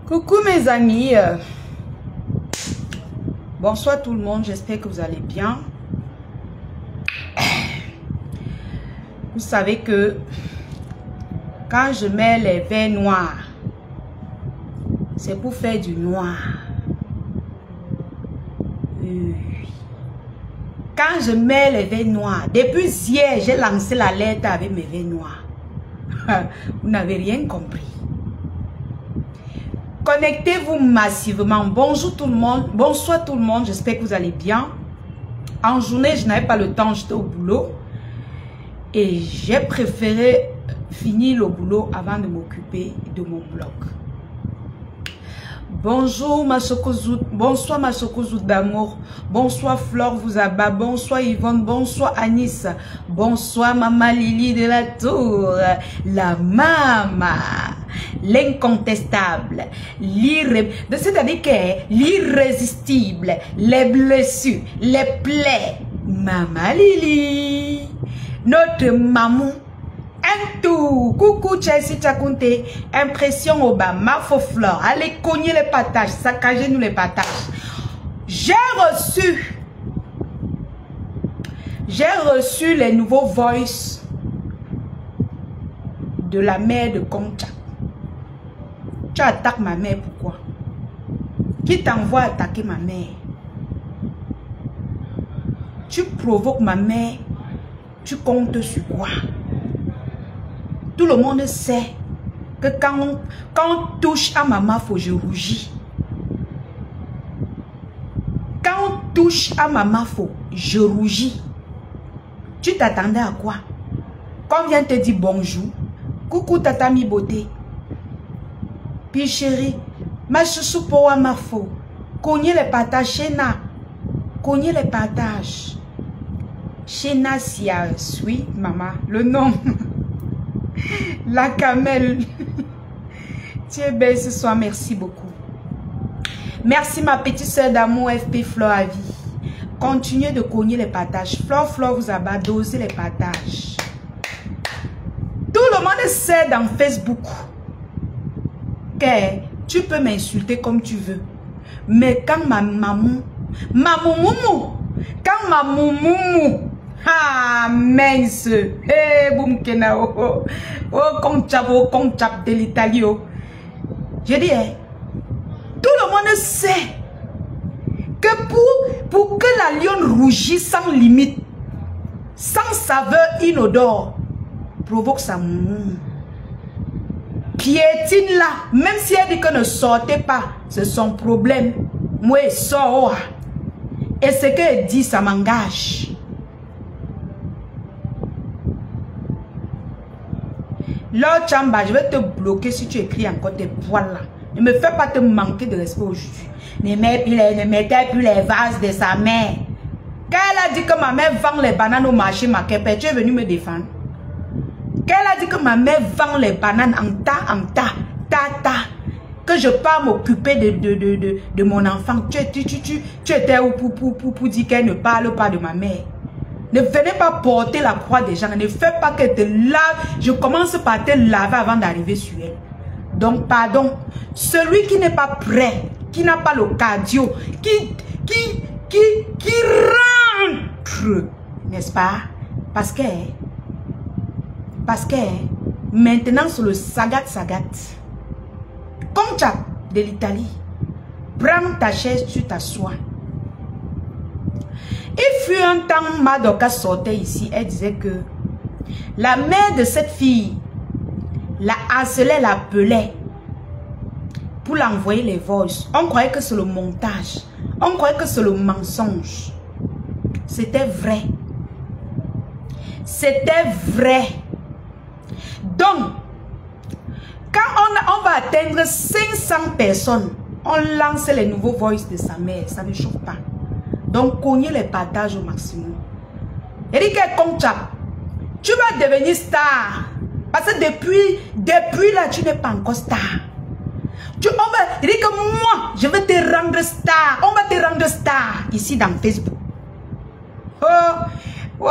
Coucou mes amis, bonsoir tout le monde, j'espère que vous allez bien. Vous savez que quand je mets les verres noirs, c'est pour faire du noir. Quand je mets les verres noirs, depuis hier, j'ai lancé la lettre avec mes verres noirs. Vous n'avez rien compris. Connectez-vous massivement. Bonjour tout le monde. Bonsoir tout le monde. J'espère que vous allez bien. En journée, je n'avais pas le temps. J'étais au boulot. Et j'ai préféré finir le boulot avant de m'occuper de mon blog. Bonjour ma Chocozout. Bonsoir ma Chocozout d'amour. Bonsoir Flore Vouzaba. Bonsoir Yvonne. Bonsoir Anis. Bonsoir Maman Lily de la Tour. La Mama. L'incontestable. C'est-à-dire que l'irrésistible. Les blessures. Les plaies. Maman Lily. Notre maman. Un tout. Coucou Chelsea Tchakounte. Impression Obama. Faux flore. Allez cogner les patages. Saccagez-nous les patages. J'ai reçu les nouveaux voice de la mère de Concha. Tu attaques ma mère, pourquoi? Qui t'envoie attaquer ma mère? Tu provoques ma mère. Tu comptes sur quoi? Tout le monde sait que quand on touche à ma mafo, je rougis. Quand on touche à ma mafo, je rougis. Tu t'attendais à quoi? Quand on vient te dire bonjour, coucou tata mi beauté. Puis chérie, ma chouchou pour ma faux. Cognez les partages, Shena. Cognez les partages. Shena Sia, oui, maman, le nom. La camelle. Tu es belle ce soir, merci beaucoup. Merci ma petite soeur d'amour FP Flore à vie. Continuez de cogner les partages. Flore vous a dosé les partages. Tout le monde sait dans Facebook que tu peux m'insulter comme tu veux. Mais quand ma maman, quand ma moumou, ah mince, hey boum kenao, oh conchap de l'Italie. Je dis, tout le monde sait que pour que la lionne rougisse sans limite, sans saveur inodore, provoque sa moumou. Piétine là, même si elle dit que ne sortez pas, c'est son problème. Moi, elle sort. Et ce qu'elle dit, ça m'engage. Lord Chamba, je vais te bloquer si tu écris encore tes poils là. Ne me fais pas te manquer de respect aujourd'hui. Ne mettez plus les vases de sa mère. Quand elle a dit que ma mère vend les bananes au marché, ma képé, tu es venu me défendre. Quand elle a dit que ma mère vend les bananes en ta, que je pars m'occuper de mon enfant, tu étais où pour dire qu'elle ne parle pas de ma mère. Ne venez pas porter la croix des gens. Ne fais pas qu'elle te lave. Je commence par te laver avant d'arriver sur elle. Donc, pardon. Celui qui n'est pas prêt, qui n'a pas le cardio, qui rentre, n'est-ce pas? Parce que maintenant, sur le sagat, Concha de l'Italie, prends ta chaise, tu t'assois. Il fut un temps, Madoka sortait ici, elle disait que la mère de cette fille la harcelait, l'appelait pour l'envoyer les voices. On croyait que c'est le montage, on croyait que c'est le mensonge. C'était vrai. C'était vrai. Donc, quand on va atteindre 500 personnes, on lance les nouveaux voices de sa mère, ça ne choque pas. Donc, cognez les partages au maximum. Eric Concha, tu vas devenir star. Parce que depuis là, tu n'es pas encore star. Eric, moi, je vais te rendre star. On va te rendre star ici dans Facebook. Oh,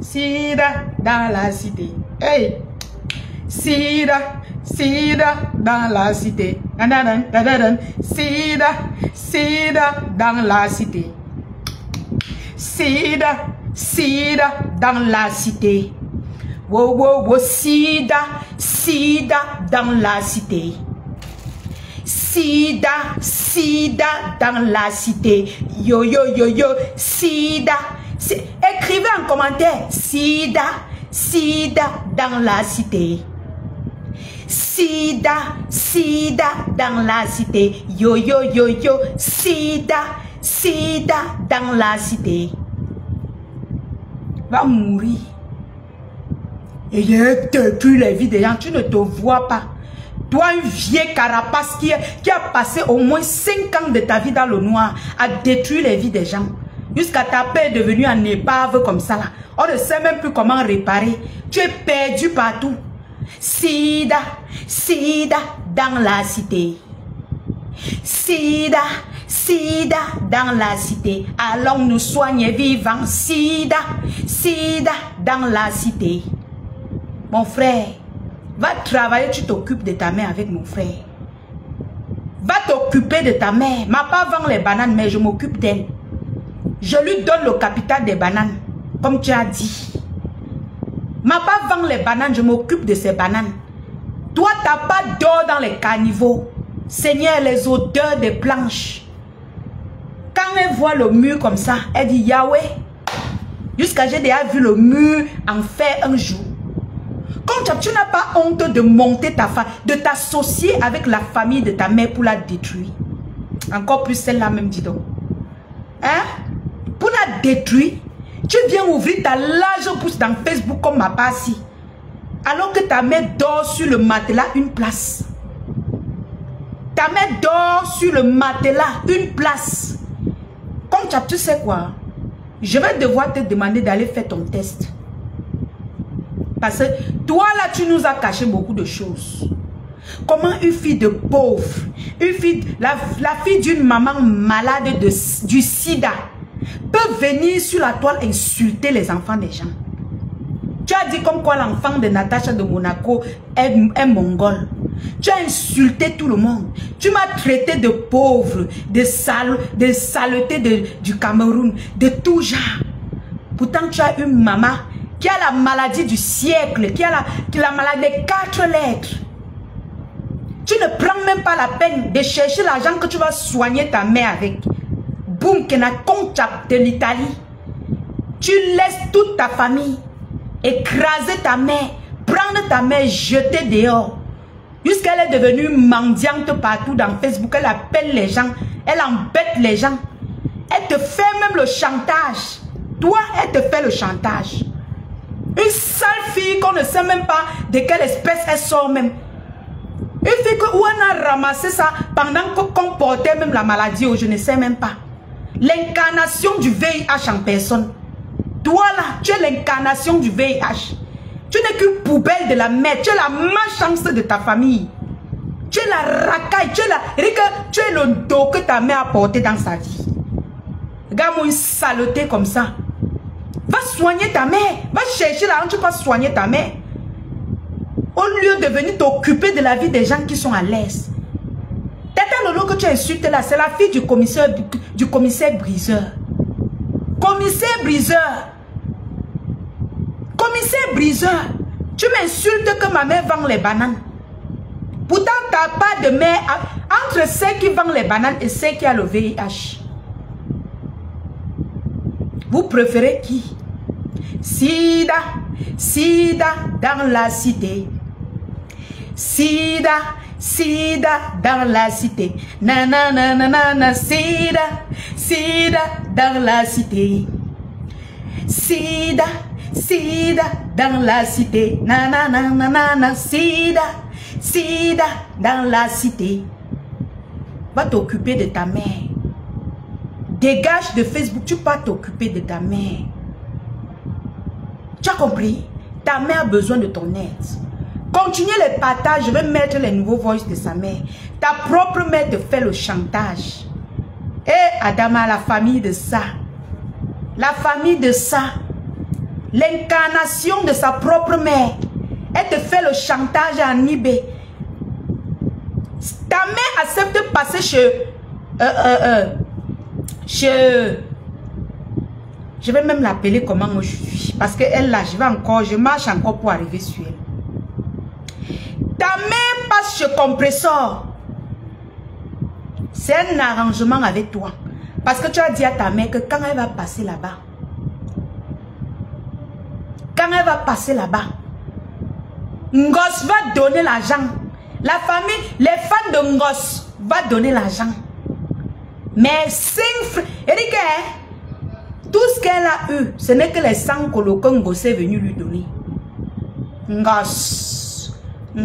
Sida dans la cité. Hey, Sida, Sida dans la cité. Sida, sida dans la cité. Sida, sida dans la cité. Wow, wow, wow, sida, sida dans la cité. Sida, sida dans la cité. Yo, yo, yo, yo, sida. Écrivez en commentaire. Sida, sida dans la cité. Sida, sida dans la cité. Yo, yo, yo, yo, sida, sida dans la cité. Va mourir. Et il a détruit les vies des gens. Tu ne te vois pas. Toi, un vieux carapace qui a passé au moins 5 ans de ta vie dans le noir, a détruit les vies des gens. Jusqu'à ta paix est devenue en épave comme ça là. On ne sait même plus comment réparer. Tu es perdu partout. Sida, sida dans la cité. Sida, sida dans la cité. Allons nous soigner vivants. Sida, sida dans la cité. Mon frère, va travailler, tu t'occupes de ta mère avec mon frère. Va t'occuper de ta mère. Ma part vend les bananes, mais je m'occupe d'elle. Je lui donne le capital des bananes, comme tu as dit. Ma part vend les bananes, je m'occupe de ces bananes. Toi, tu n'as pas d'or dans les caniveaux. Seigneur, les odeurs des planches. Quand elle voit le mur comme ça, elle dit Yahweh. Jusqu'à j'ai déjà vu le mur en fer un jour. Comme tu n'as pas honte de monter ta femme, de t'associer avec la famille de ta mère pour la détruire. Encore plus celle-là même, dis donc. Hein? Pour la détruire, tu viens ouvrir ta large pousse dans Facebook comme ma passie. Alors que ta mère dort sur le matelas une place. Ta mère dort sur le matelas une place. Comme tu sais quoi? Je vais devoir te demander d'aller faire ton test. Parce que toi là, tu nous as caché beaucoup de choses. Comment une fille de pauvre, une fille, la fille d'une maman malade du sida, peut venir sur la toile insulter les enfants des gens? Tu as dit comme quoi l'enfant de Natacha de Monaco est mongol. Tu as insulté tout le monde. Tu m'as traité de pauvre, de saleté du Cameroun, de tout genre. Pourtant, tu as une maman qui a la maladie du siècle, qui a la maladie des 4 lettres. Tu ne prends même pas la peine de chercher l'argent que tu vas soigner ta mère avec. Boum, qui n'a compte de l'Italie. Tu laisses toute ta famille écraser ta mère, prendre ta mère, jeter dehors. Jusqu'elle est devenue mendiante partout dans Facebook. Elle appelle les gens, elle embête les gens. Elle te fait même le chantage. Toi, elle te fait le chantage. Une sale fille qu'on ne sait même pas de quelle espèce elle sort même. Une fille où on a ramassé ça pendant qu'on portait même la maladie, ou je ne sais même pas. L'incarnation du VIH en personne. Toi là, tu es l'incarnation du VIH. Tu n'es qu'une poubelle de la merde. Tu es la malchance de ta famille. Tu es la racaille. Tu es le dos que ta mère a porté dans sa vie. Regarde-moi une saleté comme ça. Va soigner ta mère. Va chercher l'argent, tu vas soigner ta mère. Au lieu de venir t'occuper de la vie des gens qui sont à l'aise. Tata Lolo que tu insultes là, c'est la fille du commissaire Briseur. Commissaire Briseur. Commissaire Briseur. Tu m'insultes que ma mère vend les bananes. Pourtant, tu n'as pas de mère entre ceux qui vendent les bananes et ceux qui ont le VIH. Vous préférez qui? Sida, sida dans la cité. Sida, sida dans la cité. Nanana, sida, sida dans la cité. Sida, sida dans la cité. Nanana, sida, sida dans la cité. Va t'occuper de ta mère. Dégage de Facebook, tu vas t'occuper de ta mère. Tu as compris? Ta mère a besoin de ton aide. Continuez les partages, je vais mettre les nouveaux voices de sa mère. Ta propre mère te fait le chantage. Et Adama, la famille de ça. La famille de ça. L'incarnation de sa propre mère. Elle te fait le chantage en eBay. Ta mère accepte de passer chez... Je vais même l'appeler comment moi je suis. Parce qu'elle là, je marche encore pour arriver sur elle. Ta mère passe chez Compressor. C'est un arrangement avec toi. Parce que tu as dit à ta mère que quand elle va passer là-bas, Ngos va donner l'argent. La famille, les fans de Ngos va donner l'argent. Mais 5 frères, Eric, tout ce qu'elle a eu, ce n'est que les 100 colos que Ngos est venu lui donner. Ngos. Le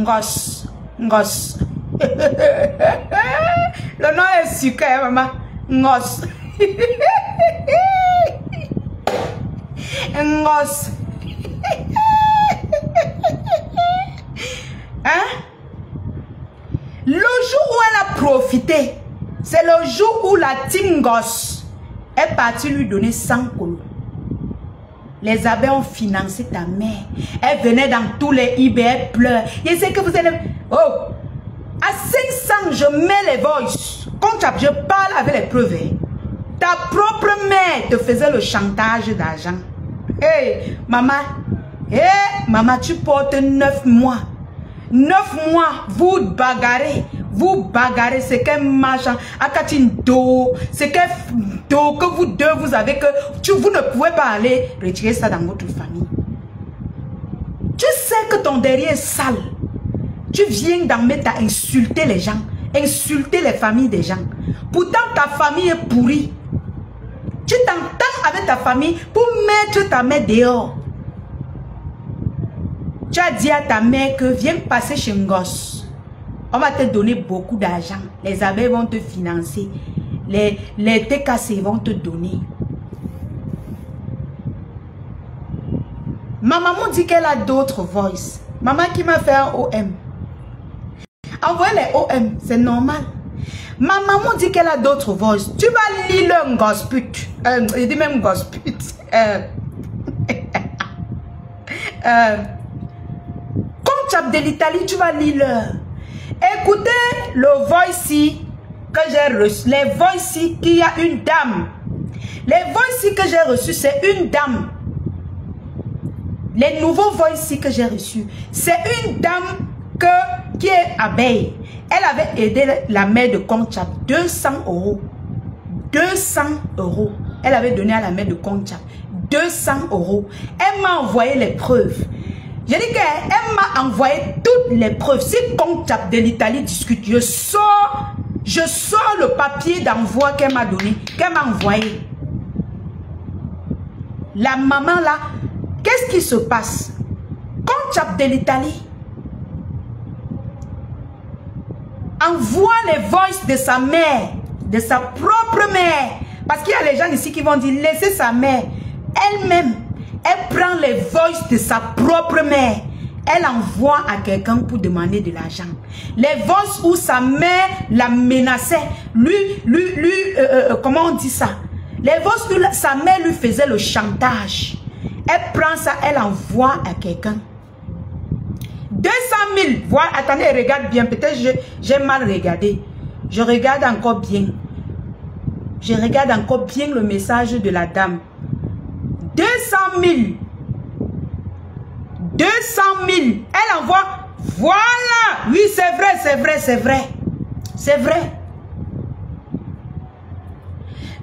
nom est sucré, maman. Ngos. Ngos. Hein? Le jour où elle a profité, c'est le jour où la team Ngos est partie lui donner 100 colos. Les abeilles ont financé ta mère. Elle venait dans tous les eBay, elle pleure. Je sais que vous allez... Oh! À 500, je mets les voices. Quand je parle avec les preuves. Ta propre mère te faisait le chantage d'argent. Hey, maman. Hey, maman, tu portes 9 mois. 9 mois, vous bagarrez. Vous bagarrez, c'est qu'un machin. Akatindo, c'est qu'un dos que vous deux, vous avez que... Vous ne pouvez pas aller retirer ça dans votre famille. Tu sais que ton derrière est sale. Tu viens d'en mettre à insulter les gens. Insulter les familles des gens. Pourtant, ta famille est pourrie. Tu t'entends avec ta famille pour mettre ta mère dehors. Tu as dit à ta mère que viens passer chez Ngos. On va te donner beaucoup d'argent. Les abeilles vont te financer. Les TKC vont te donner. Ma maman dit qu'elle a d'autres voices. Maman qui m'a fait un OM. Envoyez les OM, c'est normal. Ma maman dit qu'elle a d'autres voices. Tu vas lire un gospel. Je dis même gospel. Comme de l'Italie, tu vas lire leur. Écoutez le voice que j'ai reçu. Les voice qu'il y a une dame. Les voice que j'ai reçus, c'est une dame. Les nouveaux voice que j'ai reçus, c'est une dame qui est abeille. Elle avait aidé la mère de Conchab 200 €. 200 €. Elle avait donné à la mère de Conchab 200 €. Elle m'a envoyé les preuves. Je dis qu'elle m'a envoyé toutes les preuves. Si Conchab de l'Italie discute, je sors le papier d'envoi qu'elle m'a donné, qu'elle m'a envoyé. La maman là, qu'est-ce qui se passe? Conchab de l'Italie envoie les voices de sa mère, de sa propre mère. Parce qu'il y a les gens ici qui vont dire, laissez sa mère. Elle-même, elle prend les voices de sa propre mère. Elle envoie à quelqu'un pour demander de l'argent. Les voices où sa mère la menaçait, comment on dit ça? Les voices où sa mère lui faisait le chantage. Elle prend ça, elle envoie à quelqu'un. 200 000. Voilà, attendez, regarde bien. Peut-être j'ai mal regardé. Je regarde encore bien. Je regarde encore bien le message de la dame. 200 000. 200 000. Elle envoie. Voilà. Oui, c'est vrai, c'est vrai, c'est vrai. C'est vrai.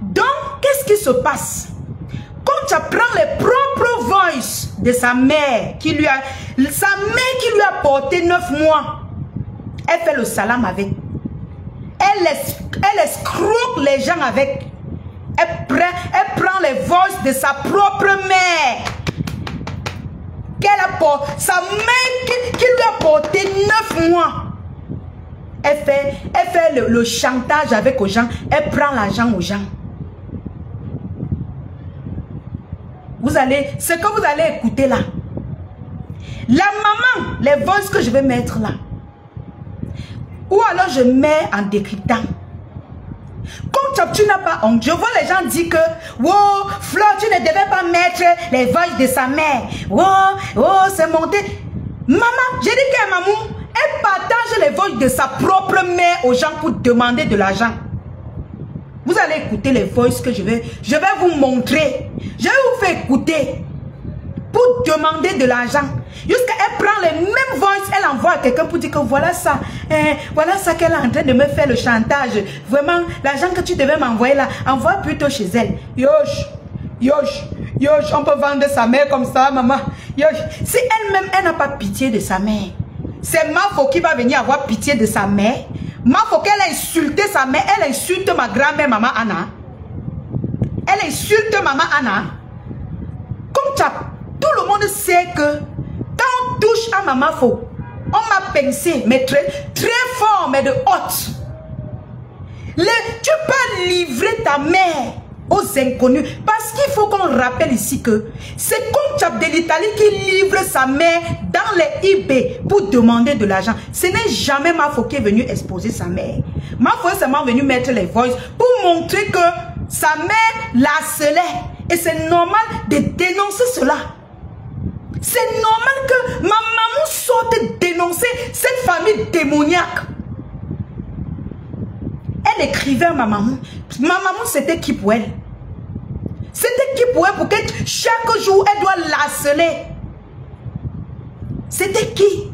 Donc, qu'est-ce qui se passe? Quand tu prends les propres voices de sa mère qui lui a porté 9 mois, elle fait le salam avec. Elle escroque les gens avec. Elle prend les voices de sa propre mère. Sa mère qui lui a porté 9 mois. Elle fait le chantage avec aux gens. Elle prend l'argent aux gens. Ce que vous allez écouter là. La maman, les voices que je vais mettre là. Ou alors je mets en décryptant. Quand tu n'as pas honte, je vois les gens dire que wow, Flo, tu ne devais pas mettre les voices de sa mère. Wow, c'est monté. Maman, j'ai dit que maman, Elle partage les voix de sa propre mère aux gens pour demander de l'argent. Vous allez écouter les voices que je vais vous montrer. Je vais vous faire écouter pour demander de l'argent. Jusqu'à elle prend les mêmes voices, elle envoie à quelqu'un pour dire que voilà ça qu'elle est en train de me faire le chantage. Vraiment, l'argent que tu devais m'envoyer là, envoie plutôt chez elle. Yosh, on peut vendre sa mère comme ça, maman. Yosh, si elle-même, elle n'a pas pitié de sa mère, c'est Mafo qui va venir avoir pitié de sa mère. Mafo qu'elle a insulté sa mère, elle insulte ma grand-mère, maman Anna. Elle insulte maman Anna. Comme ça, tout le monde sait que quand on touche à maman Fo, on m'a pensé, mais très fort, mais de haute. Tu peux livrer ta mère aux inconnus. Parce qu'il faut qu'on rappelle ici que c'est Conchab de l'Italie qui livre sa mère dans les eBay pour demander de l'argent. Ce n'est jamais Mafo qui est venu exposer sa mère. Mafo est seulement venu mettre les voices pour montrer que sa mère l'harcelait. Et c'est normal de dénoncer cela. C'est normal que ma maman sorte dénoncer cette famille démoniaque. Elle écrivait à ma maman. Ma maman, c'était qui pour elle? C'était qui pour elle pour que chaque jour, elle doit l'harceler? C'était qui?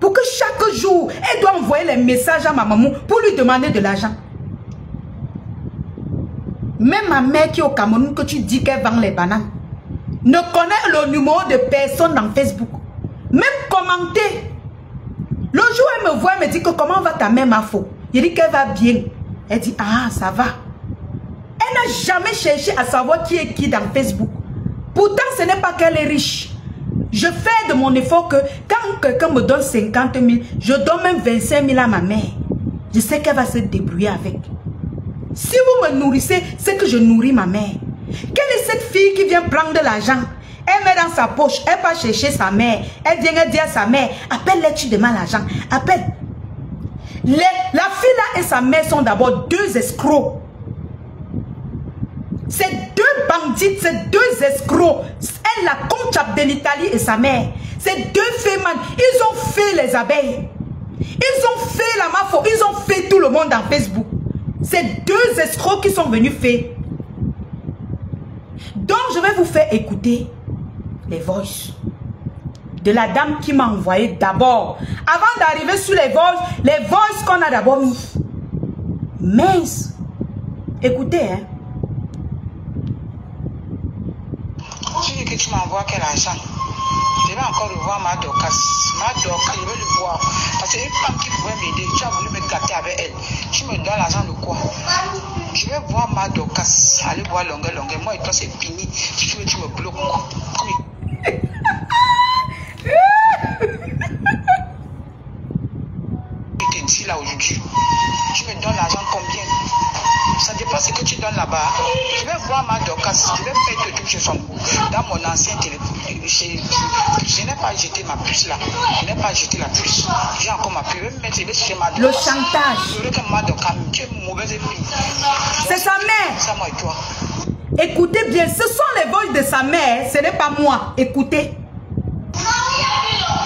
Pour que chaque jour, elle doit envoyer les messages à ma maman pour lui demander de l'argent. Même ma mère qui est au Cameroun, que tu dis qu'elle vend les bananes, ne connaît le numéro de personne dans Facebook. Même commenter. Le jour où elle me voit, elle me dit que comment va ta mère Mafo? Il dit qu'elle va bien. Elle dit, ah, ça va. Elle n'a jamais cherché à savoir qui est qui dans Facebook. Pourtant, ce n'est pas qu'elle est riche. Je fais de mon effort que quand quelqu'un me donne 50 000, je donne même 25 000 à ma mère. Je sais qu'elle va se débrouiller avec. Si vous me nourrissez, c'est que je nourris ma mère. Quelle est cette fille qui vient prendre de l'argent? Elle met dans sa poche, elle va chercher sa mère. Elle vient dire à sa mère, appelle-les, tu demandes l'argent. Appelle. La fille là et sa mère sont d'abord deux escrocs. C'est deux bandites, c'est deux escrocs. Elle, la Conchab de l'Italie et sa mère. C'est deux fémans. Ils ont fait les abeilles. Ils ont fait la Mafo. Ils ont fait tout le monde dans Facebook. C'est deux escrocs qui sont venus faire. Donc, je vais vous faire écouter les voices de la dame qui m'a envoyé d'abord. Avant d'arriver sur les voices qu'on a d'abord mis. Mince. Écoutez, hein. Tu dis que tu m'envoies quel argent? Je vais encore revoir ma Dorcas. Ma Dorcas, je vais le voir. Parce qu'une femme qui pouvait m'aider, tu as voulu me gâter avec elle. Tu me donnes l'argent de quoi? Je vais voir ma Dorcas. Allez voir longueur. Moi et toi, c'est fini. Si tu veux, tu me bloques. Je te dis là aujourd'hui, tu me donnes l'argent combien? Ça dépend ce que tu donnes là-bas. Je vais voir ma Dorcas. Je vais faire tout chez son bout. Dans mon ancien téléphone. Je n'ai pas jeté ma puce là. Je n'ai pas jeté la puce. J'ai encore ma puce. Je vais chez ma Dorcas. Le chantage. Je veux que ma Dorcas, tu es une mauvaise fille. C'est sa mère. Ça, moi et toi. Écoutez bien, ce sont les voix de sa mère. Ce n'est pas moi. Écoutez.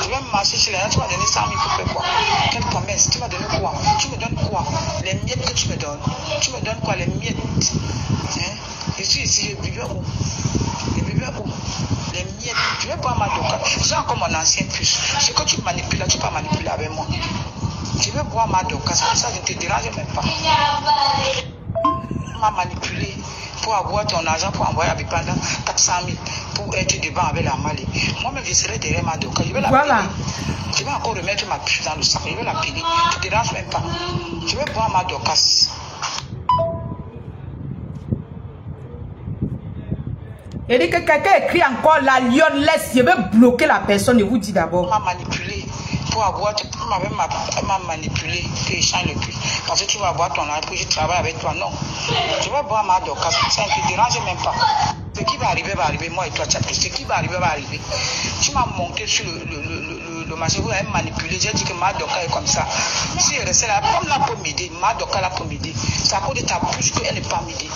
Je vais marcher chez les gens, tu m'as donné 100 000 pour faire quoi? Quelle promesse? Tu m'as donné quoi? Tu me donnes quoi? Les miettes que tu me donnes. Tu me donnes quoi? Les miettes. Hein? Je suis ici, je vivais où? Je vivais où? Les miettes. Je vais prendre ma Dorcas. J'ai encore mon ancien puce. Ce que tu manipules là, tu peux pas manipuler avec moi. Je vais voir ma Dorcas. Comme ça, je ne te dérange même pas. Tu m'as manipulé pour avoir ton argent, pour envoyer avec pendant 400 000 pour être devant avec la Mali. Moi-même, je serai derrière ma Dorcas. Je vais la payer. Je vais encore remettre ma puce dans le sac. Je vais la payer. Tu ne te déranges même pas. Je vais voir ma Dorcas. Et dit que quelqu'un écrit encore la lionne laisse. Je vais bloquer la personne. Je vous dis d'abord. Tu m'as manipulé pour avoir. Tu m'as manipulé pour échanger le prix. Parce que tu vas avoir ton argent pour que je travaille avec toi. Non. Je vais voir ma Dorcas. Ça ne te dérange même pas. Ce qui va arriver, moi et toi, tu as ce qui va arriver, va arriver. Tu m'as monté sur le marché, vous avez manipulé. J'ai dit que ma Dorcas est comme ça. Si elle restait là, comme là pour m'aider, ma Dorcas là pour m'aider. C'est à cause de ta bouche qu'elle n'est pas m'aider.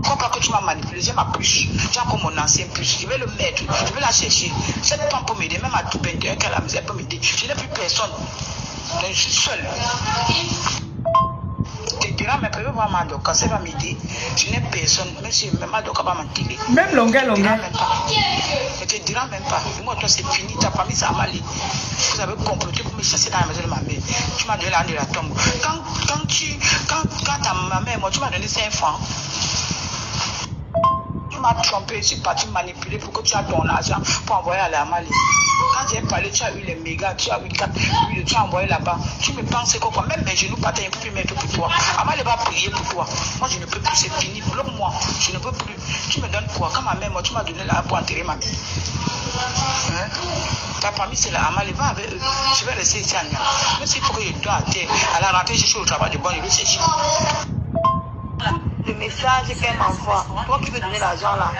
Pourquoi que tu m'as manipuler. J'ai ma puce. J'ai encore mon ancien puce. Je vais le mettre. Je vais la chercher. Cette femme peut m'aider. Même à tout peine qu'elle a misère peut m'aider. Je n'ai plus personne. Donc je suis seule. Tu diras, mais peut voir ma doka, ça va m'aider. Je n'ai personne. Même si ma doka va m'attirer. Même longueur. Je te dirai même pas. Moi, toi, c'est fini. Ta famille, ça m'a allé. Vous avez comploté pour me chasser dans la maison de ma mère. Tu m'as donné l'âne de la tombe. Quand ma mère, moi, tu m'as donné 5 francs. Tu m'as trompé, je suis parti manipuler pour que tu aies ton argent pour envoyer à la Mali. Quand j'ai parlé, tu as eu les mégas, tu as eu 4 huiles, tu as envoyé là-bas. Tu me penses quoi? Même mes genoux partaient, je ne peux plus mettre pour toi. Amal va prier pour toi. Moi, je ne peux plus, c'est fini. Bloque-moi, je ne peux plus. Tu me donnes quoi? Quand ma mère, moi, tu m'as donné là pour enterrer ma mère. Hein? Ta famille, c'est là. Amal va avec eux. Je vais rester ici à Nia. Même s'il faut que je dois à terre, à la rentrée, je suis au travail de bon, je vais chercher. Le message qu'elle m'envoie, toi qui veux donner l'argent là,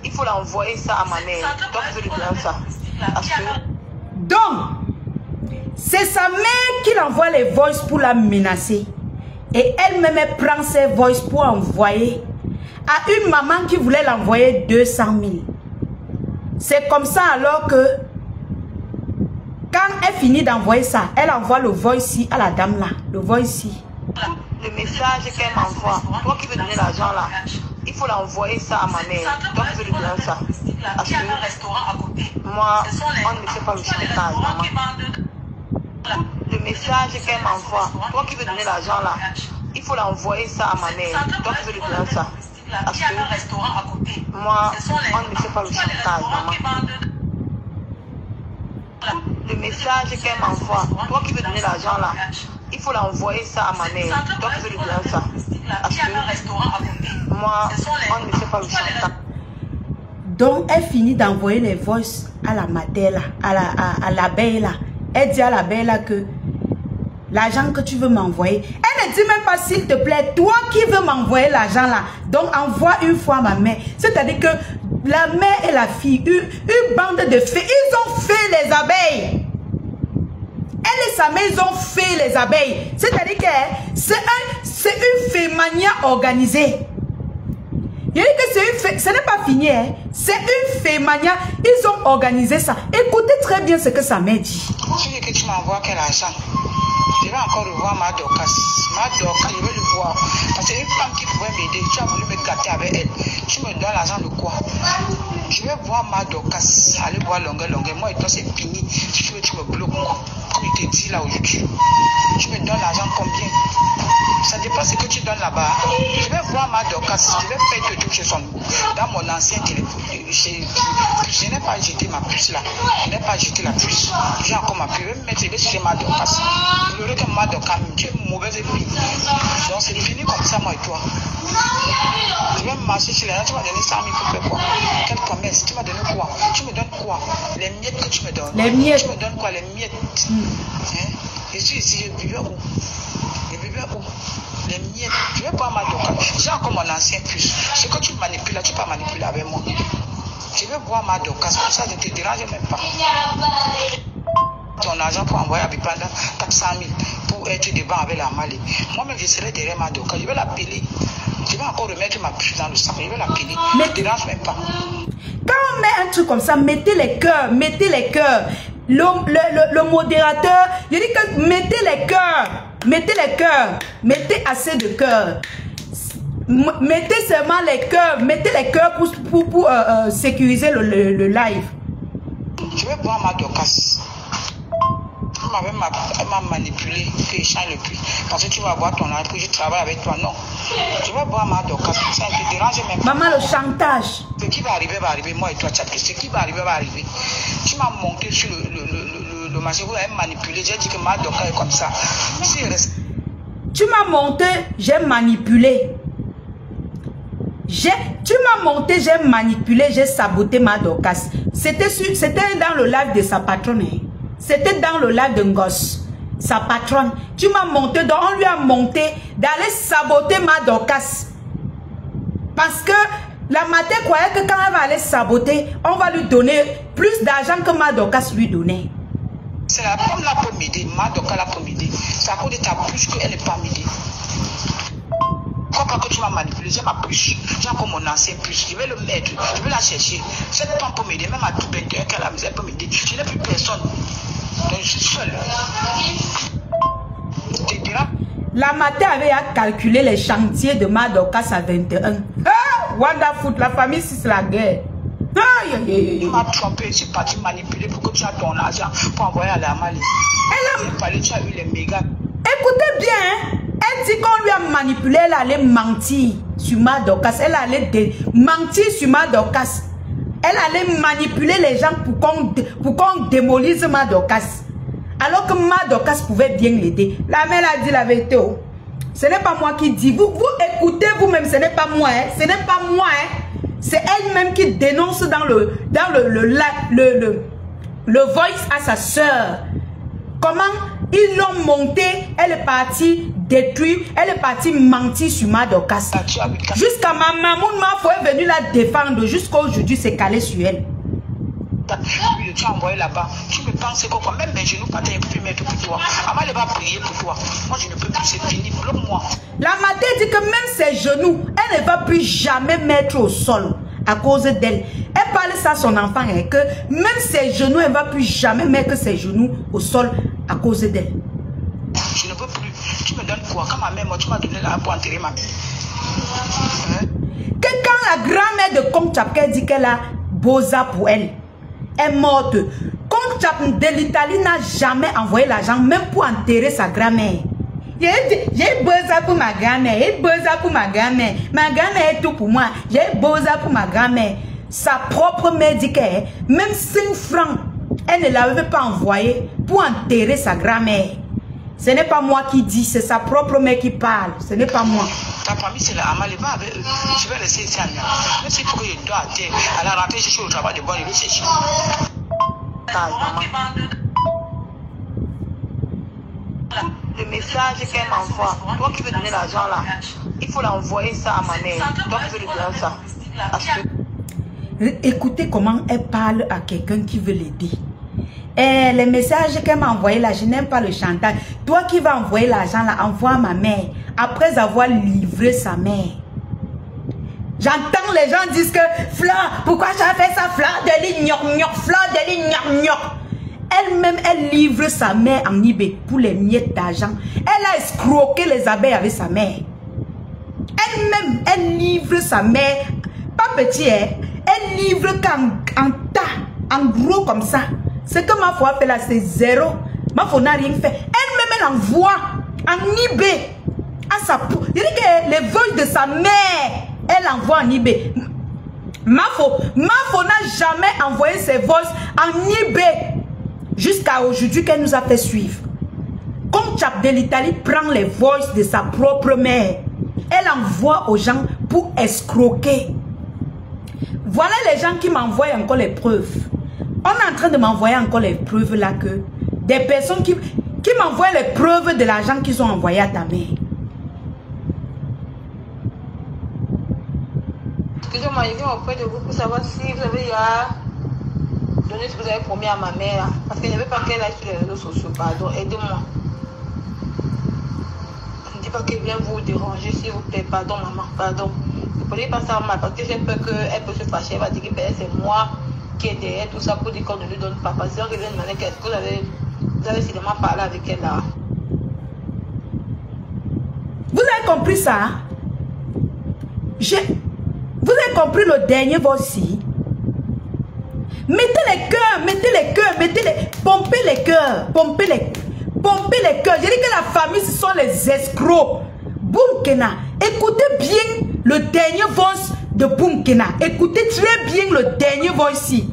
il faut l'envoyer ça à ma mère. Toi qui veux lui donner ça. Donc, c'est sa mère qui l'envoie les voices pour la menacer. Et elle-même prend ses voices pour envoyer à une maman qui voulait l'envoyer 200 000. C'est comme ça alors que quand elle finit d'envoyer ça, elle envoie le voice à la dame là. Le voice. Le message qu'elle m'envoie, toi qui veux donner l'argent là, il faut l'envoyer ça à ma mère. Toi qui veux lui donner ça. Parce que moi, on ne fait pas le chantage, maman. Le message qu'elle m'envoie, toi qui veux donner l'argent là, il faut l'envoyer ça à ma mère. Toi qui veux lui donner ça. Parce que moi, on ne fait pas le chantage, maman. Le message qu'elle m'envoie, toi qui veux donner l'argent là, il faut l'envoyer ça à ma mère. Toi qui veux lui donner ça. Parce que moi, on ne fait pas le chantage. Donc, elle finit d'envoyer les voices à la mater là, à l'abeille là. Elle dit à l'abeille là que l'argent que tu veux m'envoyer. Elle ne dit même pas s'il te plaît, toi qui veux m'envoyer l'argent là. Donc, envoie une fois à ma mère. C'est-à-dire que la mère et la fille, une bande de fées, ils ont fait les abeilles. Elle et sa mère, ils ont fait les abeilles. C'est-à-dire que c'est une fémania organisée. Il dit que ce n'est pas fini. Hein. C'est une fémania. Ils ont organisé ça. Écoutez très bien ce que sa mère dit. Tu dis que tu m'envoies quel argent? Je vais encore revoir ma Dorcas. Ma Dorcas, je vais le voir. Parce que une femme qui pouvait m'aider, tu as voulu me gâter avec elle. Tu me donnes l'argent de quoi? Je vais voir ma Dorcas. Aller voir longueur. Moi et toi, c'est fini. Si tu veux, tu me bloques. Comme il te dit là aujourd'hui. Tu me donnes l'argent combien? Ça dépend ce que tu donnes là-bas. Je vais voir ma Dorcas. Je vais faire de tout chez son goût. Dans mon ancien téléphone. Je n'ai pas jeté ma puce là. Je n'ai pas jeté la puce. J'ai encore ma puce. Je vais me mettre chez ma Dorcas. Je vais que ma Dorcas, tu es une mauvaise fille. Donc c'est fini comme ça, moi et toi. Je vais marcher chez les gens. Tu m'as donné 100 000 pour faire quoi? Quelle promesse? Tu m'as donné quoi? Tu me donnes quoi? Les miettes que tu me donnes. Les miettes. Tu me donnes quoi? Les miettes. Hein? Je suis ici, je vivais où? Je vivais où? Les miettes. Je vais voir ma Dorcas. J'ai encore mon ancien puce. Ce que tu manipules là, tu peux pas manipuler avec moi. Je vais voir ma Dorcas. Pour ça, je ne te dérange même pas. Ton argent pour envoyer à Bipanda 400 000 pour être devant avec la Mali. Moi-même, je serai derrière ma Dorcas. Je vais l'appeler. Je vais encore remettre ma puce dans le sac. Je vais l'appeler. Ne me dérange même pas. Quand on met un truc comme ça, mettez les cœurs, mettez les cœurs. Le modérateur, je dis que mettez les cœurs, mettez les cœurs, mettez assez de cœurs. Mettez seulement les cœurs, mettez les cœurs pour sécuriser le live. Je vais voir ma Dorcas. Elle m'a manipulé, que je change le prix. Parce que tu vas voir ton argent, je travaille avec toi. Non. Je vais voir ma Dorcas. Ça ne te dérange même pas. Maman, le chantage. Ce qui va arriver, moi et toi, tu as ce qui va arriver. Tu m'as monté sur le marché, vous avez manipulé. J'ai dit que ma Dorcas est comme ça. Si tu m'as monté, j'ai manipulé. Tu m'as monté, j'ai manipulé, j'ai saboté ma Dorcas. C'était dans le live de sa patronne. C'était dans le live de Ngos, sa patronne. Tu m'as monté, donc on lui a monté d'aller saboter ma Dorcas. Parce que la mater croyait que quand elle va aller saboter, on va lui donner plus d'argent que ma Dorcas lui donnait. C'est la pomme là pour m'aider, ma Dorcas là pour m'aider. C'est à cause de ta bouche qu'elle n'est pas m'aider. pas que tu m'as manipulé. J'ai ma puce. J'ai encore mon ancien puce. Je vais le mettre. Je vais la chercher. Cette femme peut m'aider. Même à tout 21 qu'elle a mis, elle peut m'aider. Je n'ai plus personne. Donc je suis seule. La matin avait à calculer les chantiers de Madokas à 21. Ah, Wonderful, la famille, c'est la guerre. Tu m'as trompé, je suis parti manipuler pour que tu aies ton argent pour envoyer à la Mali. Tu as eu les mégas. Écoutez bien, hein? Elle dit qu'on lui a manipulé, elle allait mentir sur Madokas. Elle allait mentir sur Madokas. Elle allait manipuler les gens pour qu'on démolisse Madokas. Alors que Madokas pouvait bien l'aider. La mère a dit la vérité. Oh. Ce n'est pas moi qui dis. Vous écoutez vous-même, ce n'est pas moi. Hein? Ce n'est pas moi. Hein? C'est elle-même qui dénonce dans le voice à sa soeur. Comment ils l'ont monté, elle est partie détruire, elle est partie mentir sur Madokas. Jusqu'à ma maman, est venue la défendre. Jusqu'à aujourd'hui, c'est calé sur elle. Tu as envoyé là-bas. Tu me penses que quoi? Même mes genoux, pas t'es plus mettre pour toi. Maman, elle va prier pour toi. Moi, je ne peux plus, c'est fini. Bloque-moi. La matin dit que même ses genoux, elle ne va plus jamais mettre au sol à cause d'elle. Elle parle ça à son enfant, hein, que même ses genoux, elle ne va plus jamais mettre ses genoux au sol à cause d'elle. Je ne peux plus. Tu me donnes quoi? Quand ma mère, moi, tu m'as donné là pour enterrer ma mère. Hein? Que quand la grand-mère de Kong Chapke dit qu'elle a Boza pour elle, est morte. Kong Chap de l'Italie n'a jamais envoyé l'argent, même pour enterrer sa grand-mère. J'ai Boza pour ma grand-mère, j'ai Boza pour ma grand-mère. Ma grand-mère est tout pour moi. J'ai Boza pour ma grand-mère. Sa propre mère dit que même 5 francs, elle ne l'avait pas envoyé pour enterrer sa grand-mère. Ce n'est pas moi qui dis, c'est sa propre mère qui parle. Ce n'est pas moi. Ta famille, c'est la Amal. Va avec eux. Je vais laisser ici à Nia. Même s'il faut que je dois à terre, à la rentrée, je suis au travail de bon, je vais chercher. Le message qu'elle m'envoie, toi qui veux donner l'argent là, il faut l'envoyer ça à ma mère. Toi qui veux lui donner ça. Écoutez comment elle parle à quelqu'un qui veut l'aider. Et les messages qu'elle m'a envoyé là, je n'aime pas le chantage. Toi qui vas envoyer l'argent là, envoie à ma mère. Après avoir livré sa mère. J'entends les gens dire que Fleur, pourquoi tu as fait ça? Fleur de l'ignore, Fleur de l'ignore. Elle-même, elle livre sa mère en eBay pour les miettes d'argent. Elle a escroqué les abeilles avec sa mère. Elle-même, elle livre sa mère. Pas petit, hein? Elle livre qu'en tas, en gros comme ça. Ce que ma foi fait là, c'est zéro. Ma foi n'a rien fait. Elle-même, elle envoie en eBay à sa peau. Il dit que les vols de sa mère, elle envoie en eBay. Ma foi n'a jamais envoyé ses vols en eBay. Jusqu'à aujourd'hui qu'elle nous a fait suivre. Comme Chap de l'Italie prend les voices de sa propre mère. Elle envoie aux gens pour escroquer. Voilà les gens qui m'envoient encore les preuves. On est en train de m'envoyer encore les preuves là que des personnes qui m'envoient les preuves de l'argent qu'ils ont envoyé à ta mère. Excusez-moi, je viens auprès de vous pour savoir si vous avez donné ce que vous avez promis à ma mère. Parce que je ne veux pas qu'elle aille sur les réseaux sociaux. Pardon, aidez-moi. Ne dites pas qu'elle vient vous déranger, s'il vous plaît. Pardon, maman, pardon. Ne prenez pas ça mal parce que j'ai peur qu'elle peut se fâcher. Elle va dire que c'est moi qui est derrière tout ça pour dire qu'on ne lui donne pas. Parce que elle vient demander qu'est-ce que vous avez finalement parlé avec elle là. Vous avez compris ça? Vous avez compris le dernier voici? Mettez les cœurs, pompez les cœurs, pompez les cœurs. J'ai dit que la famille, ce sont les escrocs. Boumkena, écoutez bien le dernier voice de Boumkena. Écoutez très bien le dernier voice ici.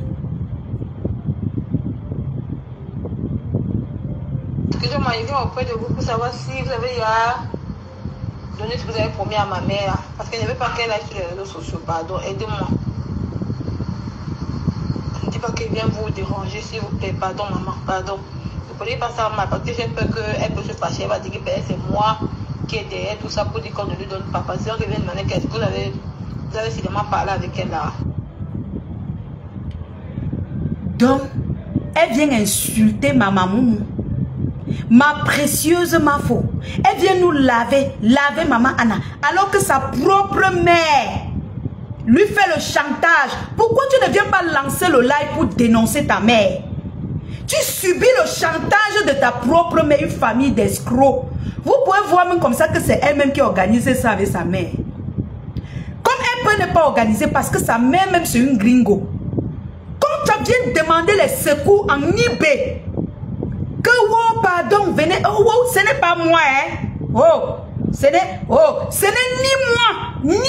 Excusez-moi, je viens auprès de vous pour savoir si vous avez donné ce que vous avez promis à ma mère. Parce que je ne veux pas qu'elle aille sur les réseaux sociaux. Pardon, aidez-moi. Ne dites pas qu'elle vient vous déranger, s'il vous plaît. Pardon, maman, pardon. Ne prenez pas ça mal parce que j'ai peur qu'elle peut se fâcher. Elle va dire que c'est moi qui est derrière tout ça pour dire qu'on ne lui donne pas. Parce qu'elle vient demander qu'est-ce que vous avez finalement parlé avec elle là. Donc, elle vient insulter ma maman. Ma précieuse Mafo. Elle vient nous laver maman Anna. Alors que sa propre mère lui fait le chantage. Pourquoi tu ne viens pas lancer le live pour dénoncer ta mère? Tu subis le chantage de ta propre mère, une famille d'escrocs. Vous pouvez voir même comme ça que c'est elle-même qui organise ça avec sa mère. Comme elle peut ne pas organiser parce que sa mère même c'est une gringo. Quand tu viens demander les secours en Nibé, que oh pardon, venez, oh ce n'est pas moi, hein. Ce n'est ni moi, ni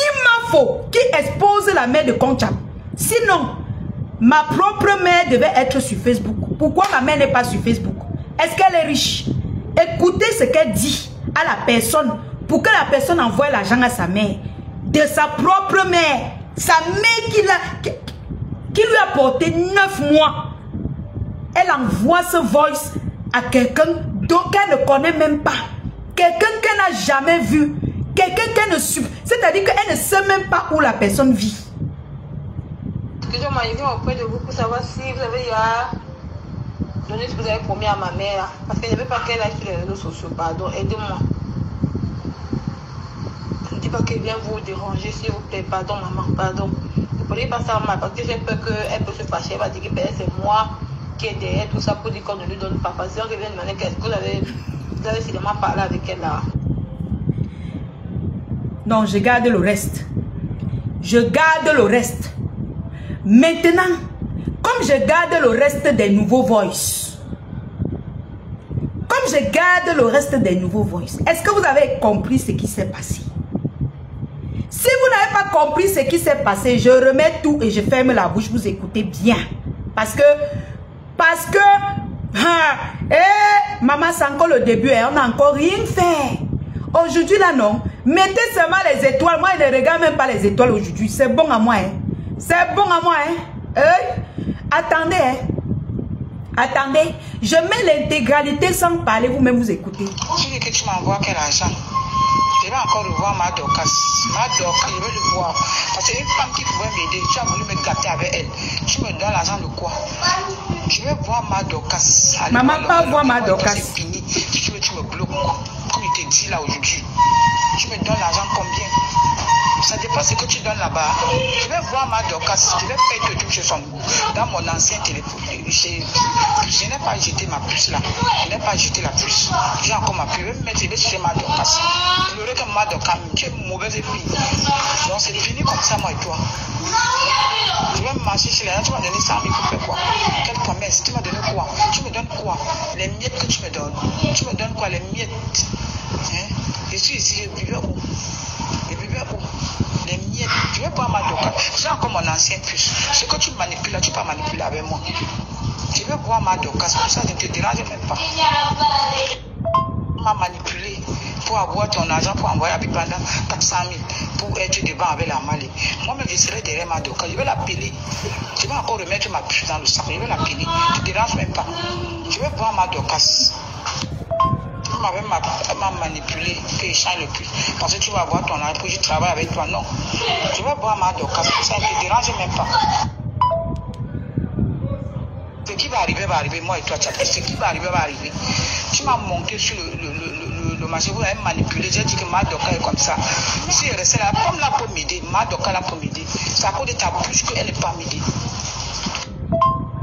Mafo qui expose la mère de Concha. Sinon, ma propre mère devait être sur Facebook. Pourquoi ma mère n'est pas sur Facebook? Est-ce qu'elle est riche? Écoutez ce qu'elle dit à la personne pour que la personne envoie l'argent à sa mère. De sa propre mère. Sa mère qui lui a porté 9 mois. Elle envoie ce voice à quelqu'un qu'elle ne connaît même pas. Quelqu'un qu'elle n'a jamais vu. Quelqu'un qu'elle ne suit. C'est-à-dire qu'elle ne sait même pas où la personne vit. Je m'arrive auprès de vous pour savoir si vous avez donné ce que vous avez promis à ma mère. Parce que je ne veux pas qu'elle aille sur les réseaux sociaux. Pardon, aidez-moi. Ne dis pas qu'elle vient vous déranger, s'il vous plaît. Pardon, maman, pardon. Ne prenez pas ça mal parce que j'ai peur qu'elle peut se fâcher. Elle va dire que c'est moi qui est derrière tout ça pour dire qu'on ne lui donne pas. Parce qu'elle vient demander qu'est-ce que vous avez finalement parlé avec elle là. Non, je garde le reste. Je garde le reste. Maintenant, comme je garde le reste des nouveaux voice, est-ce que vous avez compris ce qui s'est passé? Si vous n'avez pas compris ce qui s'est passé, je remets tout et je ferme la bouche, vous écoutez bien. Parce que, Maman Sanko le début, on n'a encore rien fait. Aujourd'hui là non, mettez seulement les étoiles, moi je ne regarde même pas les étoiles aujourd'hui, c'est bon à moi, hein. C'est bon à moi, hein. Attendez, hein. Attendez, je mets l'intégralité sans parler, vous-même vous écoutez. Tu dis que tu m'envoies quel argent? Je vais encore revoir ma Dorcas. Ma Dorcas, je vais le voir. Parce que une femme qui pouvait m'aider, tu as voulu me gâter avec elle. Tu me donnes l'argent de quoi? Je vais voir ma Dorcas. Maman, pas voir ma Dorcas. C'est fini. Si tu veux, tu me bloques. Comme il te dit là aujourd'hui. Tu me donnes l'argent combien? Ça dépend ce que tu donnes là-bas. Je vais voir ma Dorcas. Je vais faire de tout chez son goût. Dans mon ancien téléphone. Je n'ai pas jeté ma puce là. Je n'ai pas jeté la puce. J'ai encore ma puce. Je vais me mettre chez ma Dorcas. Je vais que ma Dorcas. Tu es une mauvaise fille. Donc c'est fini comme ça, moi et toi. Je vais marcher chez les gens. Tu m'as donné 100 000 pour faire quoi? Quelle promesse? Tu m'as donné quoi? Tu me donnes quoi? Les miettes que tu me donnes. Tu me donnes quoi? Les miettes. Hein? Je suis ici, je vivais où? Je vivais où? Les miettes. Je vais voir ma Dorcas. J'ai encore mon ancien puce. Ce que tu manipules là, tu peux manipuler avec moi. Je vais voir ma Dorcas. Pour ça, ne te dérange même pas. M'a manipulé pour avoir ton argent pour envoyer à Bipanda 400 000 pour être devant avec la Mali. Moi-même, je serai derrière ma Dorcas. Je vais l'appeler. Je vais encore remettre ma puce dans le sac. Je vais l'appeler. Ne te dérange même pas. Je vais voir ma Dorcas. M'a manipulé que je change le plus. Parce que tu vas avoir ton argent pour que je travaille avec toi. Non. Je vais voir ma Dorcas. Ça ne te dérange même pas. Ce qui va arriver, moi et toi, ce qui va arriver. Tu m'as monté sur le marché, vous avez manipulé, j'ai dit que ma Dorcas est comme ça. Si elle restait là, comme là pour m'aider, ma Dorcas là pour m'aider, c'est à cause de ta bouche qu'elle n'est pas m'aider.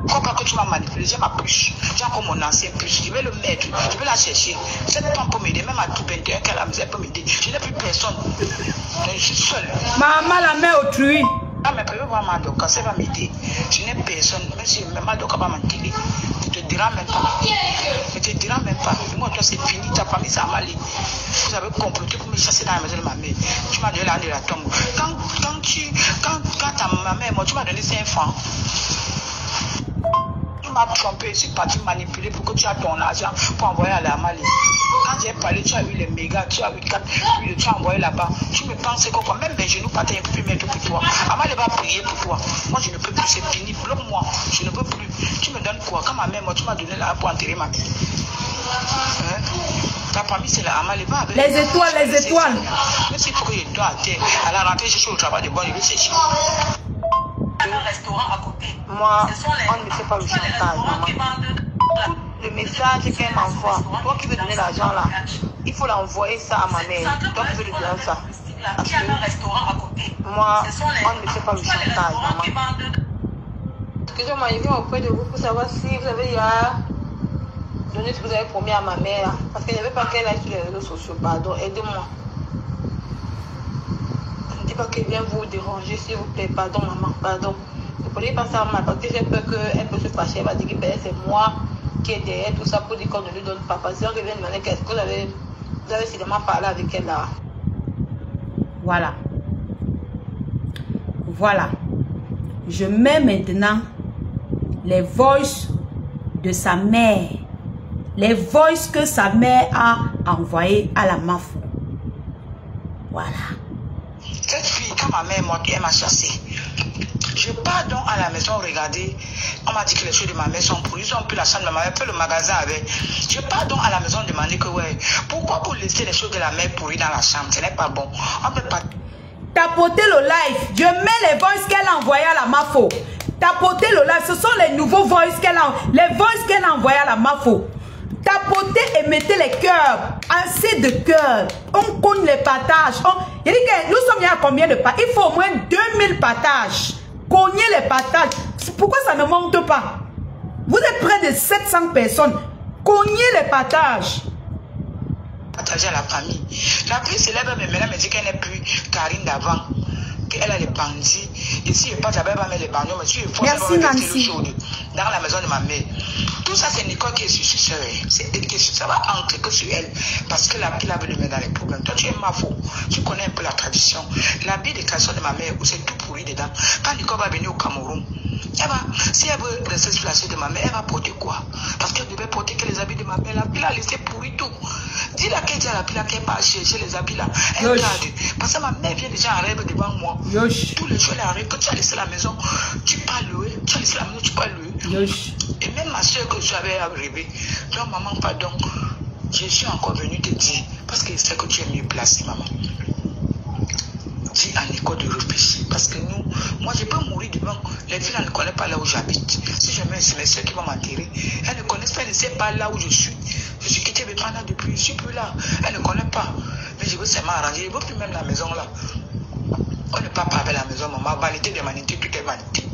Pourquoi que tu m'as manipulé, j'ai ma puce, j'ai encore mon ancien puce, je vais le mettre, je vais la chercher. Cette femme peut m'aider, même à tout 21 qu'elle a misère peut m'aider. Je n'ai plus personne, je suis seule. Maman la main autrui. Ah mais je vais voir ma Dorcas, elle va m'aider. Je n'ai personne, même si ma Dorcas va m'enterrer. Ne te dira même pas. Ne te dira même pas. Moi, toi, c'est fini, ta famille, ça m'a allé. Vous avez comploté pour me chasser dans la maison de ma mère. Tu m'as donné l'année de la tombe. Quand ma mère, moi, tu m'as donné 5 francs. Tu m'as trompé, je suis parti manipuler pour que tu aies ton argent pour envoyer à la Mali. Quand j'ai parlé, tu as eu les mégas, tu as eu 4, tu as envoyé là-bas. Tu me penses quoi? Même mes genoux partaient un peu plus mettre pour toi. Maman va prier pour toi. Moi, je ne peux plus, c'est fini. Bloque-moi, je ne peux plus. Tu me donnes quoi? Quand ma mère, moi, tu m'as donné là pour enterrer ma vie. Hein? Ta famille, c'est la Amal. Les étoiles, les étoiles. Mais s'il faut que je dois à terre, à la rentrée, je suis au travail de bon, je vais chercher. Le restaurant à côté. Moi, on ne fait pas le chantage, maman. le message qu'elle m'envoie, toi qui veux donner l'argent là, il faut l'envoyer ça à ma mère. Toi qui veux lui donner ça. Parce que moi, on ne me fait pas le chantage, maman. Excusez-moi, je viens auprès de vous pour savoir si vous avez déjà donné ce que vous avez promis à ma mère. Parce que je ne veux pas qu'elle aille sur les réseaux sociaux. Pardon, aidez-moi. Ne dites pas qu'elle vient vous déranger, s'il vous plaît. Pardon, maman, pardon. Ne prenez pas ça mal, parce que j'ai peur qu'elle peut se fâcher. Elle va dire que c'est moi qui est derrière tout ça pour dire qu'on ne lui donne pas. Parce que elle vient demander qu'est-ce que vous avez sûrement parlé avec elle là. Voilà. Voilà. Je mets maintenant les voices de sa mère. Les voices que sa mère a envoyées à la Mafo. Voilà. Cette fille, quand ma mère elle m'a chassé. Je pars donc à la maison, regardez. On m'a dit que les choses de ma mère sont pourries. Ils ont pris la chambre de ma mère, fait le magasin avec. Je pars donc à la maison demander que, ouais, pourquoi vous laissez les choses de la mère pourries dans la chambre? Ce n'est pas bon. On ne peut pas. Tapotez le live. Je mets les voices qu'elle a envoyées à la Mafo. Tapotez le live. Ce sont les nouveaux voices qu'elle a. Les voices qu'elle a envoyées à la Mafo. Tapotez et mettez les cœurs. Assez de cœurs. On cogne les partages. Il dit que nous sommes à combien de partages? Il faut au moins 2000 partages. Cognez les partages. Pourquoi ça ne monte pas? Vous êtes près de 700 personnes. Cognez les partages. Partager à la famille. La plus célèbre, mais maintenant, me dit qu'elle n'est plus Karine d'avant. Qu'elle a les bandits. Et si je passe, elle va mettre les bandits. Mais si je force, elle va rester le chaud dans la maison de ma mère. Tout ça, c'est Nicole qui est sur ce. C'est elle qui est sur ça. Va entrer que sur elle. Parce que la pile veut le mettre dans les problèmes. Toi, tu es ma faux. Tu connais un peu la tradition. L'habit de caleçon de ma mère, c'est tout pourri dedans. Quand Nicole va venir au Cameroun, elle va, si elle veut rester sur la chaise de ma mère, elle va porter quoi? Parce qu'elle devait porter que les habits de ma mère. La pile a laissé pourri tout. Dis-la qu'elle dit à la pile qu'elle part chercher les habits là. Elle garde. Parce que ma mère vient déjà en rêve devant moi. Tous les jours, elle arrive. Quand tu as laissé la maison, tu peux louer. Tu as laissé la maison, tu peux louer. Et même ma soeur que tu avais rêvé. Donc, maman, pardon. Je suis encore venue te dire. Parce que c'est que tu es mieux placée, maman. Dis à Nicole de réfléchir. Parce que nous, moi, je peux mourir devant. Les filles, elles ne connaissent pas là où j'habite. Si je mets, c'est mes soeurs qui vont m'enterrer. Elles ne connaissent pas, elles ne savent pas là où je suis. Je suis quitté Bepana depuis, je ne suis plus là. Elles ne connaissent pas. Mais je veux seulement arranger. Je ne veux plus même la maison là. On ne peut pas avec la maison, maman. Vanité de vanité, tout est vanité.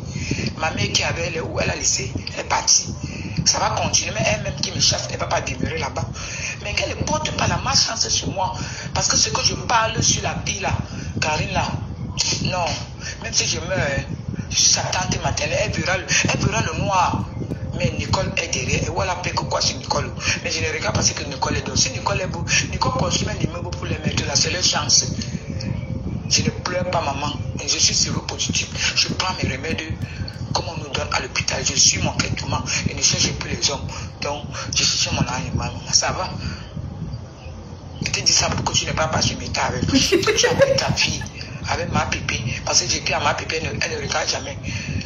Ma mère qui avait elle, où elle a laissé, elle est partie. Ça va continuer, mais elle-même qui me chasse, elle ne va pas demeurer là-bas. Mais qu'elle ne porte pas la malchance sur moi. Parce que ce que je parle sur la pile là, Karine là, non. Même si je meurs, je suis sa tante maternelle, elle verra le noir. Mais Nicole est derrière. Et voilà, peut que quoi sur Nicole. Mais je ne regarde pas ce que Nicole est. Donc si Nicole est beau, Nicole consomme un immeuble pour les mettre là, c'est leur chance. Je ne pleure pas, maman. Je suis séropositif. Je prends mes remèdes comme on nous donne à l'hôpital. Je suis mon traitement et ne cherche plus les hommes. Donc, je cherche mon animal. Ça va? Je te dis ça pour que tu ne parles pas sur mes tables avec lui. Tu appelles ta fille avec ma pépé. Parce que j'écris à ma pépé, elle ne regarde jamais.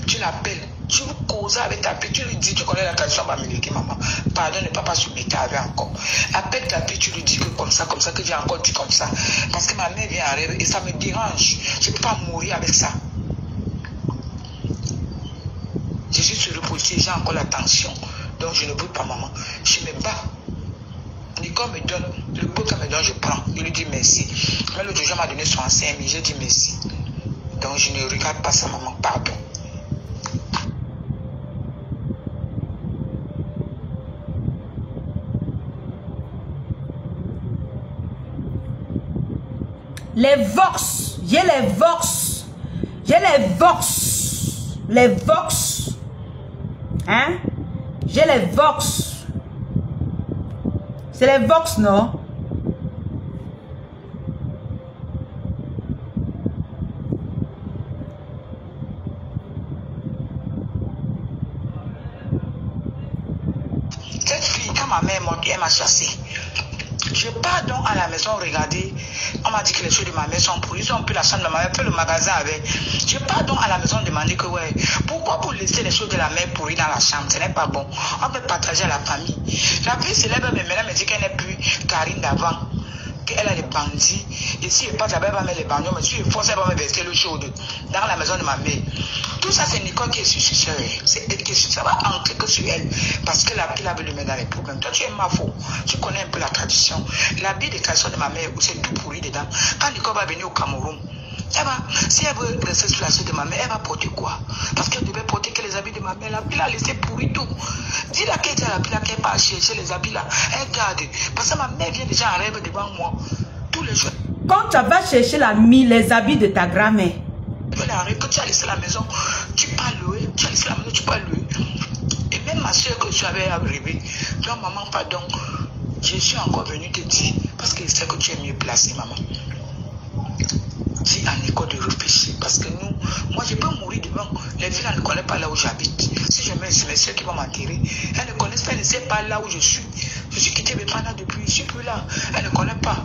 Tu l'appelles. Tu vous causes avec ta fille. Tu lui dis, tu connais la tradition américaine, maman. Pardon, ne pas sur mes tables encore. Appelle ta fille, tu lui dis que comme ça, que j'ai encore dit comme ça. Parce que ma mère vient en rêve et ça me dérange. Je ne peux pas mourir avec ça. Je suis sur le policier, j'ai encore la tension. Donc je ne veux pas, maman. Je me bats. Nicole me donne, le peu qu'elle me donne, je prends. Je lui dis merci. Mais l'autre jour, m'a donné 65 000, j'ai dit merci. Donc je ne regarde pas ça, maman. Pardon. Les vox, j'ai les vox. J'ai les vox. Les vox. Hein? J'ai les vox. C'est les vox, non? Cette fille, quand ma mère elle m'a chassé. Je pars donc à la maison, regardez. On m'a dit que les choses de ma mère sont pourries. Ils ont pris la chambre de ma mère, fait le magasin avec. Je pars donc à la maison demander que, ouais, pourquoi vous laissez les choses de la mère pourries dans la chambre? Ce n'est pas bon. On peut partager à la famille. La plus célèbre, mais maintenant, me dit qu'elle n'est plus Karine d'avant. qu'elle a les bandits. Et si elle part, elle va mettre les bandits, mais si elle force, elle va me verser l'eau chaude dans la maison de ma mère. Tout ça, c'est Nicole qui est sur elle. C'est elle qui est sur ça. Va entrer que sur elle. Parce que la pile veut le mettre dans les problèmes. Toi, tu es ma faux. Tu connais un peu la tradition. L'habit de tradition de ma mère, c'est tout pourri dedans. Quand Nicole va venir au Cameroun, si elle veut rester sur la suite de ma mère, elle va porter quoi? Parce qu'elle devait porter que les habits de ma mère. La pile a laissé pourri tout. Dis-la qu'elle était à la pile, qu'elle part chercher les habits là. Elle garde. Parce que ma mère vient déjà en rêve devant moi. Tous les jours. Quand tu vas chercher les habits de ta grand-mère. Elle arrive que tu as laissé la maison. Tu peux louer. Tu as laissé la maison, tu peux louer. Et même ma soeur que tu avais arrivé. Donc maman, pardon. Je suis encore venue te dire. Parce que je sais que tu es mieux placée, maman. Dis à Nicole de réfléchir. Parce que nous, moi je peux mourir devant. Les filles ne connaissent pas là où j'habite. Si je mets mes soeurs qui vont m'enterrer, elles ne connaissent pas, elles ne savent pas là où je suis. Je suis quitté mes parents depuis, je ne suis plus là. Elles ne connaissent pas.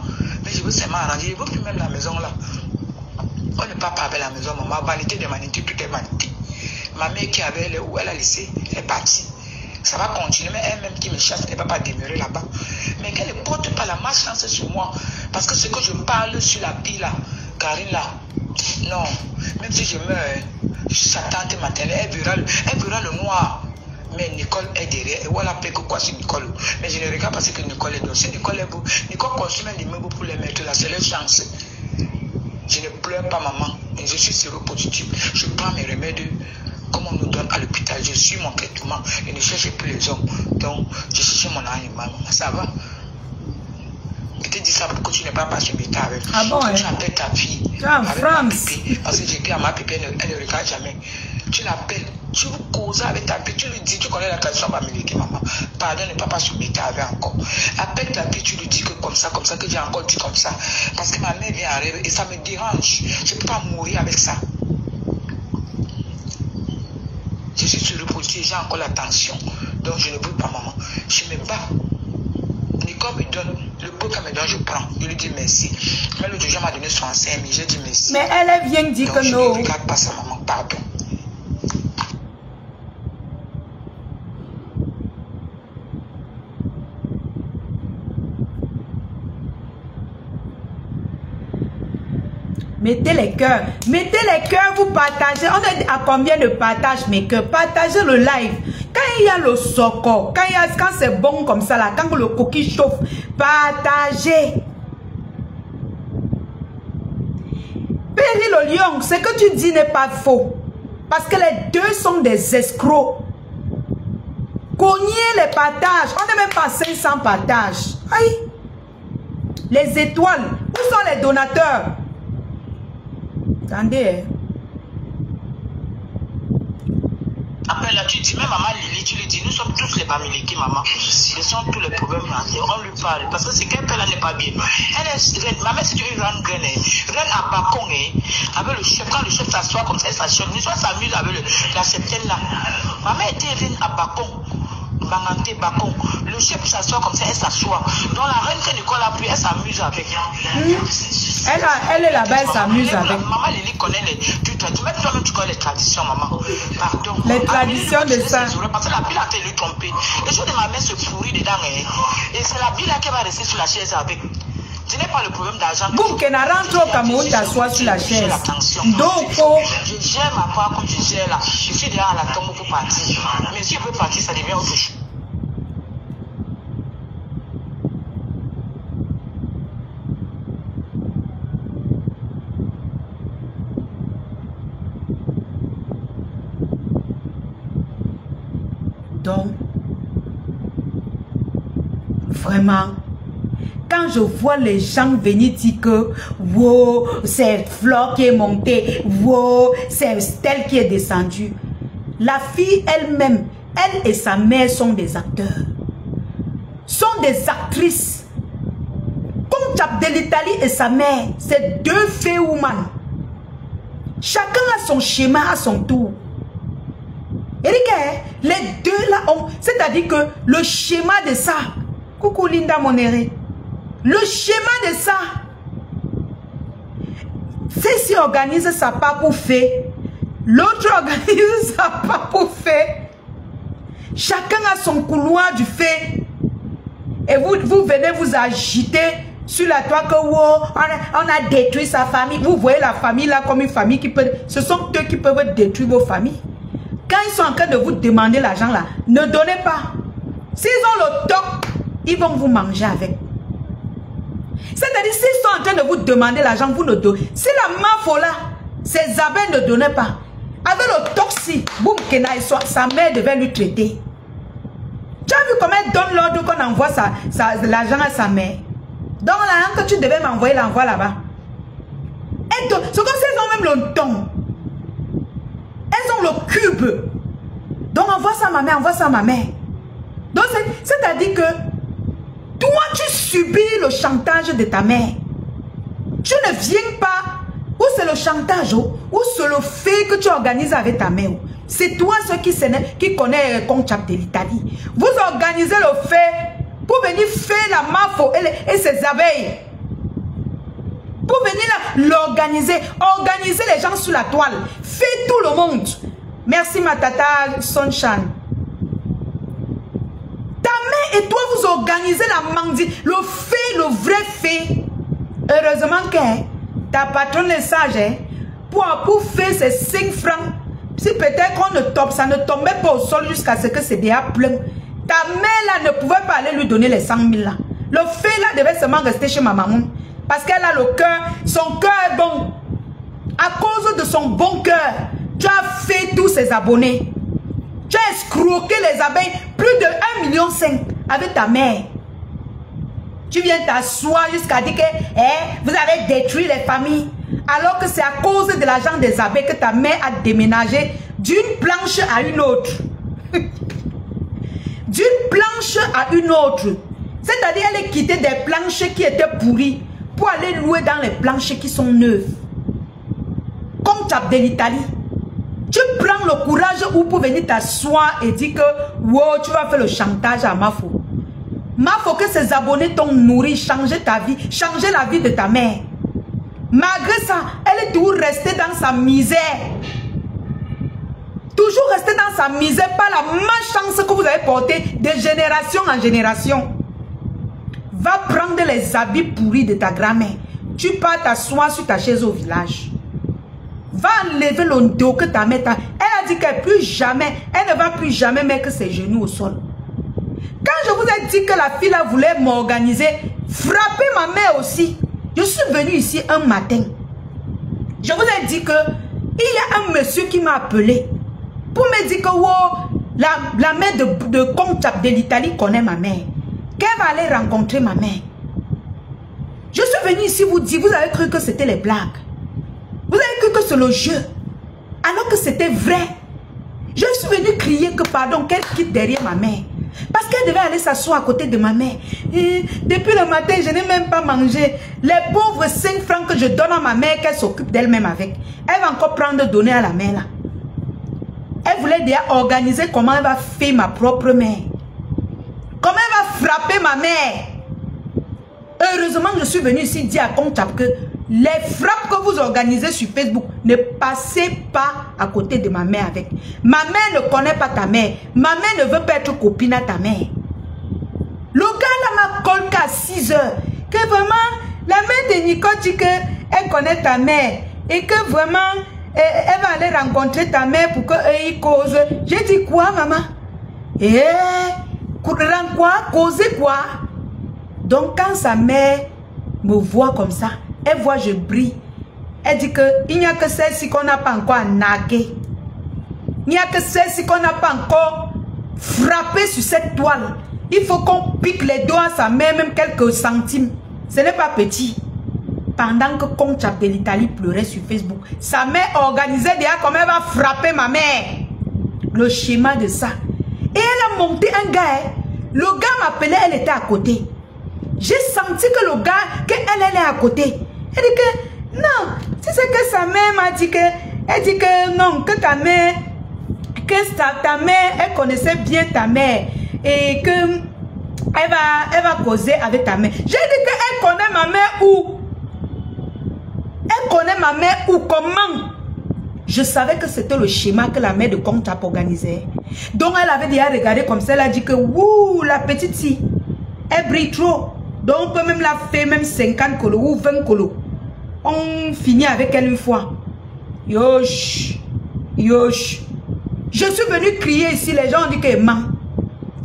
Mais je veux seulement arranger. Je ne veux plus même la maison là. On ne part pas avec la maison, maman. Vanité de vanité, tout est vanité. Ma mère qui avait elle, où elle a laissé, elle est partie. Ça va continuer, mais elle-même qui me chasse, elle ne va pas demeurer là-bas. Mais qu'elle ne porte pas la malchance sur moi. Parce que ce que je parle sur la pile là, Karine là, non, même si je meurs, je suis sa tante maternelle, elle verra le noir. Mais Nicole est derrière, et voilà après que quoi sur Nicole. Mais je ne regarde pas ce que Nicole est. Donc si Nicole est beau, Nicole consomme les meubles pour les mettre là, c'est leur chance. Je ne pleure pas maman, je suis séropositif. Je prends mes remèdes comme on nous donne à l'hôpital. Je suis mon traitement, je ne cherche plus les hommes. Donc je cherche mon animal, maman, ça va. Je te dis ça pour que tu n'es pas chez Beta avec. Ah bon, tu appelles ta fille. Ah, France. Parce que j'ai dit à ma pépé, elle ne regarde jamais. Tu l'appelles, tu vous causes avec ta fille, tu lui dis, tu connais la tradition américaine, maman. Pardon, ne pas sur Beta avec encore. Appelle ta fille, tu lui dis que comme ça, que j'ai encore dit comme ça. Parce que ma mère vient arriver et ça me dérange. Je ne peux pas mourir avec ça. Je suis sur le positif, j'ai encore la tension. Donc je ne veux pas, maman. Je me bats. Nicole me donne, le peu qu'elle me donne, je prends. Je lui dis merci. Mais l'autre jour, m'a donné 65 000, j'ai dit merci. Mais elle vient dire que non. Je ne regarde pas ça, maman, pardon. Mettez les cœurs, vous partagez. On est à combien de partages, mes cœurs? Partagez le live. Quand il y a le soco, quand c'est bon comme ça, là, quand le coquille chauffe, partagez. Péri le lion, ce que tu dis n'est pas faux. Parce que les deux sont des escrocs. Cognez les partages. On n'est même pas 500 partages. Aïe. Les étoiles. Où sont les donateurs? Attendez. Après là, tu dis, même maman Lily, tu lui dis, nous sommes tous les Bamileke, maman. Ce sont tous les problèmes entiers. On lui parle. Parce que c'est qu'elle là n'est pas bien. Elle est, ma mère, c'est une grande graine. Reine à Bacon, avec le chef. Quand le chef s'assoit comme ça, elle s'assure. Nous sommes s'amuse avec la septaine là. Ma mère était reine à Bacon. Bangante Bacon. Le chef s'assoit comme ça, elle s'assoit. Donc la reine que Nicole a pris, elle s'amuse avec. Elle est là-bas, elle s'amuse avec. Maman Lily connaît les traditions. Même toi-même, tu connais les traditions, maman. Pardon. Les traditions de ça. Parce que la pile a été lui trompée. Les choses de ma mère se pourrit dedans. Et c'est la pile qui va rester sur la chaise avec. Ce n'est pas le problème d'argent. Boum, qu'elle rentre au Cameroun, t'assois sur la chaise. Donc, je gère ma part comme je gère là. Je suis déjà à la tombe pour partir. Mais si je peux partir, ça devient autre chose. Donc, vraiment, quand je vois les gens venir dire que wow, c'est Flore qui est montée, wow, c'est Stella qui est descendue. La fille elle-même, elle et sa mère sont des acteurs, sont des actrices. Comme Abdelitali et sa mère, c'est deux fées women. Chacun a son schéma à son tour. Et regarde, les deux là ont, c'est-à-dire que le schéma de ça, coucou Linda Monéré, le schéma de ça, celle-ci organise sa part pour faire, l'autre organise sa part pour faire. Chacun a son couloir du fait. Et vous venez vous agiter sur la toile que wow, on a détruit sa famille. Vous voyez la famille là comme une famille qui peut... Ce sont eux qui peuvent détruire vos familles. Quand ils sont en train de vous demander l'argent là, ne donnez pas. S'ils ont le toc, ils vont vous manger avec. C'est-à-dire, s'ils sont en train de vous demander l'argent, vous ne donnez. Si la mafo là, ces abeilles ne donnaient pas, avec le toxique, boum, sa mère devait lui traiter. Tu as vu comment elle donne l'ordre qu'on envoie l'argent à sa mère? Donc là, que tu devais m'envoyer, l'envoie là-bas. C'est comme si elles ont même le ton. Elles ont le cube. Donc envoie ça à ma mère, envoie ça à ma mère. Donc c'est-à-dire que toi, tu subis le chantage de ta mère. Tu ne viens pas, ou c'est le chantage, ou c'est le fait que tu organises avec ta mère. C'est toi ceux qui connaît Comte Chap de l'Italie. Vous organisez le fait pour venir faire la mafo et ses abeilles. Pour venir l'organiser. Organiser les gens sur la toile. Fais tout le monde. Merci ma tata Sonchan. Ta mère et toi vous organisez la mendie. Le fait, le vrai fait. Heureusement que ta patronne est sage. Pour faire ces 5 francs. Si peut-être qu'on ne tombe, ça ne tombait pas au sol jusqu'à ce que c'est déjà plein. Ta mère là ne pouvait pas aller lui donner les 100 000 là. Le fait là devait seulement rester chez ma maman. Parce qu'elle a le cœur, son cœur est bon. À cause de son bon cœur, tu as fait tous ses abonnés. Tu as escroqué les abeilles plus de 1,5 million avec ta mère. Tu viens t'asseoir jusqu'à dire que vous avez détruit les familles. Alors que c'est à cause de l'argent des abeilles que ta mère a déménagé d'une planche à une autre. D'une planche à une autre. C'est-à-dire elle a quitté des planches qui étaient pourries pour aller louer dans les planches qui sont neuves. Comme Chap de l'Italie. Tu prends le courage ou pour venir t'asseoir et dire que wow, tu vas faire le chantage à Mafo. Mafo que ses abonnés t'ont nourri, changé ta vie, changé la vie de ta mère. Malgré ça, elle est toujours restée dans sa misère. Toujours restée dans sa misère par la malchance que vous avez portée de génération en génération. Va prendre les habits pourris de ta grand-mère. Tu pars t'asseoir sur ta chaise au village. Va enlever le dos que ta mère t'a... Elle a dit qu'elle plus jamais, elle ne va plus jamais mettre ses genoux au sol. Quand je vous ai dit que la fille là voulait m'organiser, frapper ma mère aussi. Je suis venu ici un matin. Je vous ai dit que il y a un monsieur qui m'a appelé pour me dire que wow, la mère de Comte Chap de l'Italie connaît ma mère. Qu'elle va aller rencontrer ma mère. Je suis venu ici vous dire, vous avez cru que c'était les blagues. Vous avez cru que c'est le jeu. Alors que c'était vrai. Je suis venu crier que pardon, qu'elle quitte derrière ma mère. Parce qu'elle devait aller s'asseoir à côté de ma mère. Et depuis le matin, je n'ai même pas mangé. Les pauvres 5 francs que je donne à ma mère, qu'elle s'occupe d'elle-même avec. Elle va encore prendre donner à la mère là. Elle voulait déjà organiser comment elle va faire ma propre mère. Comment elle va frapper ma mère. Heureusement, je suis venu ici dire à Comte Chap que les frappes que vous organisez sur Facebook, ne passez pas à côté de ma mère avec. Ma mère ne connaît pas ta mère. Ma mère ne veut pas être copine à ta mère. Le gars là m'a collé qu'à 6 heures. Que vraiment, la mère de Nico dit qu'elle connaît ta mère. Et que vraiment, elle va aller rencontrer ta mère pour qu'elle cause. J'ai dit quoi, maman? Quoi? Causer quoi? Donc quand sa mère me voit comme ça, elle voit je brille. Elle dit qu'il n'y a que celle-ci qu'on n'a pas encore nagué. Il n'y a que celle-ci qu'on n'a pas encore frappé sur cette toile. Il faut qu'on pique les doigts à sa mère, même quelques centimes. Ce n'est pas petit. Pendant que Comte Chap de l'Italie pleurait sur Facebook, sa mère organisait déjà comment elle va frapper ma mère. Le schéma de ça. Et elle a monté un gars. Le gars m'appelait, elle était à côté. J'ai senti que le gars, qu'elle est à côté. Elle dit que, non, c'est ce que sa mère m'a dit que, elle dit que non, que ta mère, ta mère, elle connaissait bien ta mère. Et que, elle va causer avec ta mère. J'ai dit qu'elle connaît ma mère où? Elle connaît ma mère où? Comment? Je savais que c'était le schéma que la mère de Comte Chap organisait. Donc elle avait déjà regardé comme ça, elle a dit que, ouh, la petite fille, elle brille trop. Donc on peut même la faire même 50 colos ou 20 colos. On finit avec elle une fois. Yosh. Yosh. Je suis venu crier ici, les gens ont dit que ment.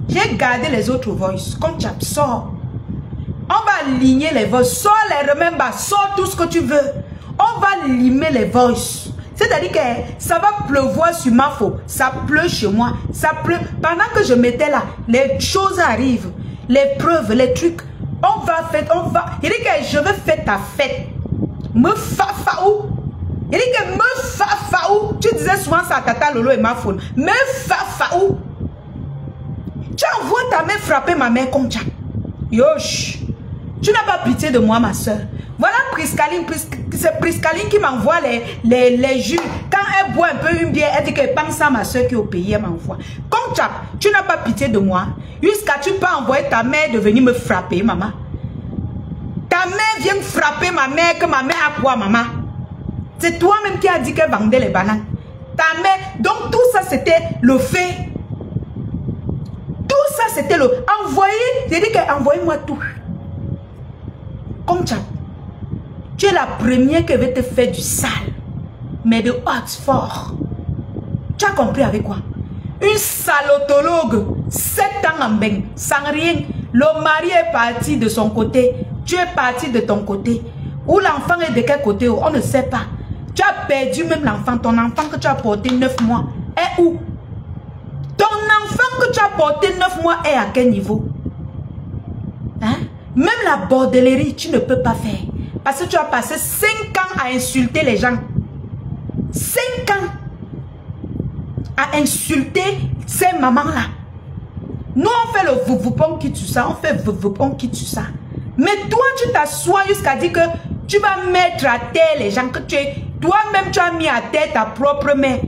J'ai gardé les autres voices. Comme tu absorbes. On va aligner les voices. Sors les remembers, sors tout ce que tu veux. On va limer les voices. C'est-à-dire que ça va pleuvoir sur ma faute. Ça pleut chez moi. Ça pleut. Pendant que je m'étais là, les choses arrivent. Les preuves, les trucs. On va faire, on va. Il dit que je vais faire ta fête. Me fafaou. Il dit que me fafaou. Tu disais souvent ça à Tata Lolo et ma faute. Me fafaou. Tu envoies ta main frapper ma mère comme ça. Yosh. Tu n'as pas pitié de moi, ma soeur. Voilà Priscaline. C'est Priscaline qui m'envoie les jus. Quand elle boit un peu une bière, elle dit qu'elle pense à ma soeur qui est au pays, elle m'envoie. Comme ça, tu n'as pas pitié de moi. Jusqu'à tu peux envoyer ta mère de venir me frapper, maman. Ta mère vient me frapper ma mère, que ma mère a quoi, maman? C'est toi-même qui as dit qu'elle vendait les bananes. Ta mère, donc tout ça c'était le fait. Tout ça c'était le... Envoyez, j'ai dit qu'envoyez-moi tout. Comme ça. Tu es la première qui veut te faire du sale. Mais de haute fort. Tu as compris avec quoi? Une salotologue. 7 ans en bain. Sans rien. Le mari est parti de son côté. Tu es parti de ton côté. Ou l'enfant est de quel côté? On ne sait pas. Tu as perdu même l'enfant. Ton enfant que tu as porté 9 mois est où? Ton enfant que tu as porté 9 mois est à quel niveau? Hein? Même la bordellerie, tu ne peux pas faire. Parce que tu as passé 5 ans à insulter les gens. 5 ans à insulter ces mamans-là. Nous, on fait le vouvoupon qui tue ça. On fait vouvoupon qui tue ça. Mais toi, tu t'assois jusqu'à dire que tu vas mettre à terre les gens que tu es. Toi-même, tu as mis à terre ta propre mère.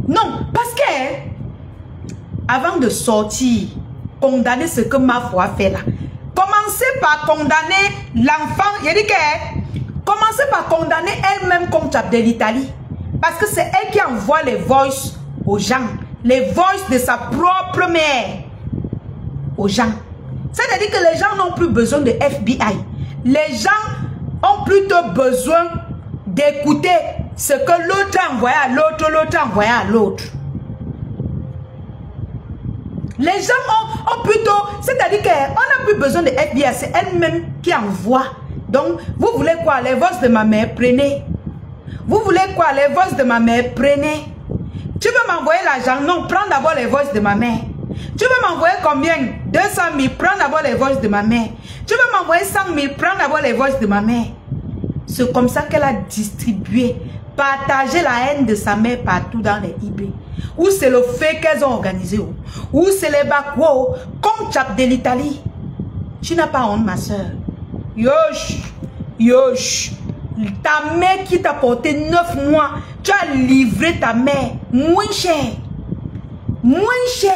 Non, parce que avant de sortir, condamner ce que ma foi a fait là. Commencez par condamner l'enfant. Il dit que commencez par condamner elle-même comme chap de l'Italie. Parce que c'est elle qui envoie les voices aux gens. Les voices de sa propre mère aux gens. C'est-à-dire que les gens n'ont plus besoin de FBI. Les gens ont plutôt besoin d'écouter ce que l'autre a envoyé à l'autre, l'autre a envoyé à l'autre. Les gens ont plutôt... C'est-à-dire qu'on n'a plus besoin de FBI. C'est elle-même qui envoie. Donc, vous voulez quoi? Les voices de ma mère, prenez. Vous voulez quoi? Les voices de ma mère, prenez. Tu veux m'envoyer l'argent? Non, prends d'abord les voices de ma mère. Tu veux m'envoyer combien? 200 000, prends d'abord les voices de ma mère. Tu veux m'envoyer 100 000, prends d'abord les voices de ma mère. C'est comme ça qu'elle a distribué, partagé la haine de sa mère partout dans les eBay. Ou c'est le fait qu'elles ont organisé. Ou c'est les bakwo, comme chap de l'Italie. Tu n'as pas honte, ma soeur. Yosh, yosh. Ta mère qui t'a porté 9 mois, tu as livré ta mère moins cher. Moins cher.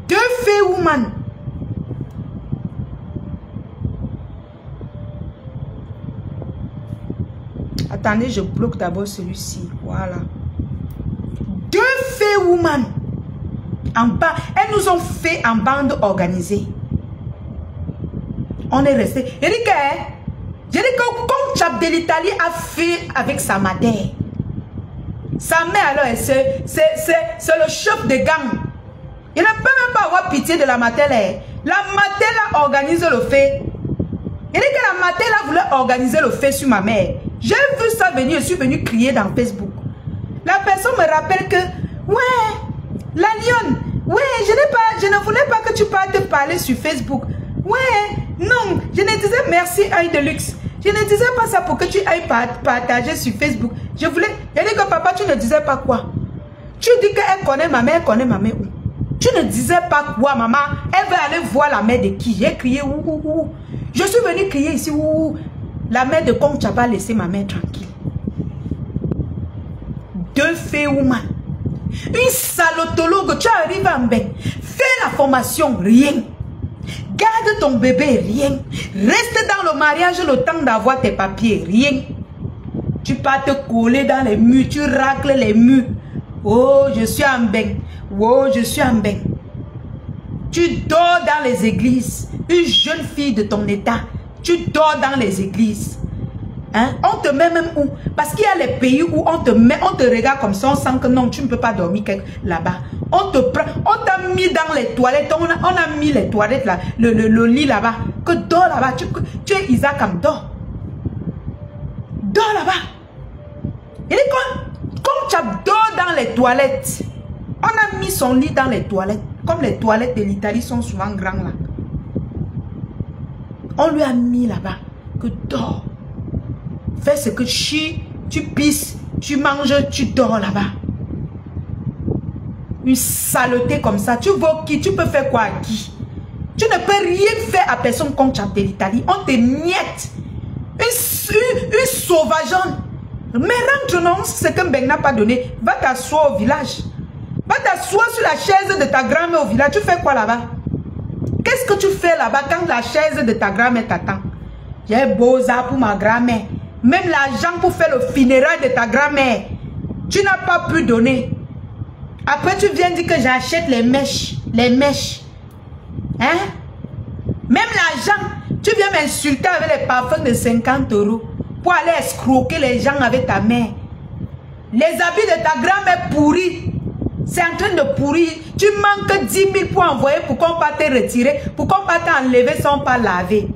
2 fées woman. Attendez, je bloque d'abord celui-ci. Voilà. 2 fées woman. En bas, elles nous ont fait en bande organisée. On est resté. Je dis que comme chap de l'Italie a fait avec sa mère. Sa mère alors, c'est le chef de gang. Il ne peut même pas avoir pitié de la matelle. La matelle a organisé le fait. Il dit que la matelle a voulu organiser le fait sur ma mère. J'ai vu ça venir, je suis venu crier dans Facebook. La personne me rappelle que, ouais, la lionne, ouais, je ne voulais pas que tu partes parler sur Facebook. Ouais, non, je ne disais merci Aïe de luxe. Je ne disais pas ça pour que tu ailles partager sur Facebook. Je voulais, il dit que papa, tu ne disais pas quoi? Tu dis qu'elle connaît ma mère où? Tu ne disais pas quoi, maman? Elle veut aller voir la mère de qui? J'ai crié ouh. Je suis venu crier ici ouh. La mère de Kong Chaba a laissé ma mère tranquille. 2 fées woman. Une salotologue, tu arrives en bain. Fais la formation, rien. Garde ton bébé, rien. Reste dans le mariage le temps d'avoir tes papiers, rien. Tu peux te coller dans les murs, tu racles les murs. Oh, je suis en bain. Oh, je suis en bain. Tu dors dans les églises. Une jeune fille de ton état. Tu dors dans les églises. Hein? On te met même où? Parce qu'il y a les pays où on te regarde comme ça, on sent que non, tu ne peux pas dormir là-bas. On te prend, on t'a mis dans les toilettes, on a mis les toilettes là, le lit là-bas. Que dors là-bas, tu es Isaac comme dors. Dors là-bas. Il dit comme tu dors dans les toilettes, on a mis son lit dans les toilettes. Comme les toilettes de l'Italie sont souvent grandes là. On lui a mis là-bas que dors. Fais ce que tu pisses, tu manges, tu dors là-bas. Une saleté comme ça. Tu vois qui? Tu peux faire quoi à qui? Tu ne peux rien faire à personne comme tu as de l'Italie. On te miette. Une sauvageonne. Mais rentre non, c'est que Ben n'a pas donné. Va t'asseoir au village. Va t'asseoir sur la chaise de ta grand-mère au village. Tu fais quoi là-bas? Qu'est-ce que tu fais là-bas quand la chaise de ta grand-mère t'attend? J'ai beau ça pour ma grand-mère. Même l'argent pour faire le funérail de ta grand-mère, tu n'as pas pu donner. Après, tu viens dire que j'achète les mèches. Les mèches. Hein? Même l'argent, tu viens m'insulter avec les parfums de 50 € pour aller escroquer les gens avec ta mère. Les habits de ta grand-mère pourris. C'est en train de pourrir. Tu manques 10 000 pour envoyer pour qu'on pas te retirer, pour qu'on pas t'enlever sans pas laver.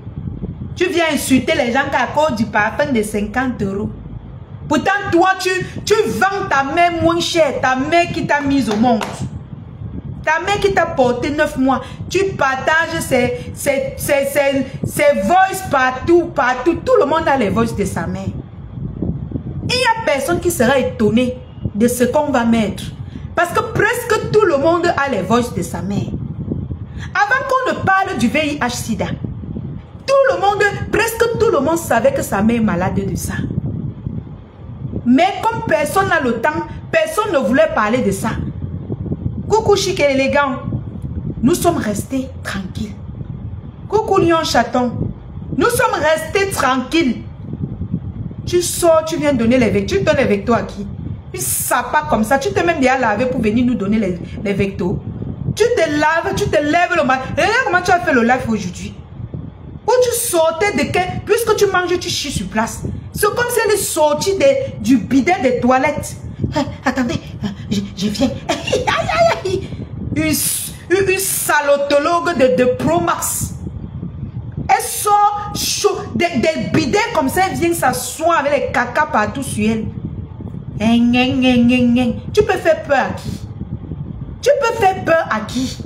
Tu viens insulter les gens à cause du parfum de 50 €. Pourtant, toi, tu vends ta mère moins cher, ta mère qui t'a mise au monde. Ta mère qui t'a porté 9 mois. Tu partages ses voices partout, partout. Tout le monde a les voices de sa mère. Il n'y a personne qui sera étonné de ce qu'on va mettre. Parce que presque tout le monde a les voices de sa mère. Avant qu'on ne parle du VIH-Sida, tout le monde, presque tout le monde savait que sa mère est malade de ça. Mais comme personne n'a le temps, personne ne voulait parler de ça. Coucou chic et élégant, nous sommes restés tranquilles. Coucou lion chaton, nous sommes restés tranquilles. Tu sors, tu viens donner les vecteurs. Tu donnes les vecteurs à qui? Tu sapes comme ça. Tu t'es même déjà lavé pour venir nous donner les vecteurs. Tu te laves, tu te lèves le matin. Regarde comment tu as fait le live aujourd'hui. Où tu sortais de quel... Puisque tu manges, tu chies sur place. C'est comme si elle est sortie du bidet des toilettes. Attendez, je viens. Une salotologue de Pro Max. Elle sort chaud, des bidets comme ça, elle vient s'asseoir avec les caca partout sur elle. Tu peux faire peur à qui? Tu peux faire peur à qui?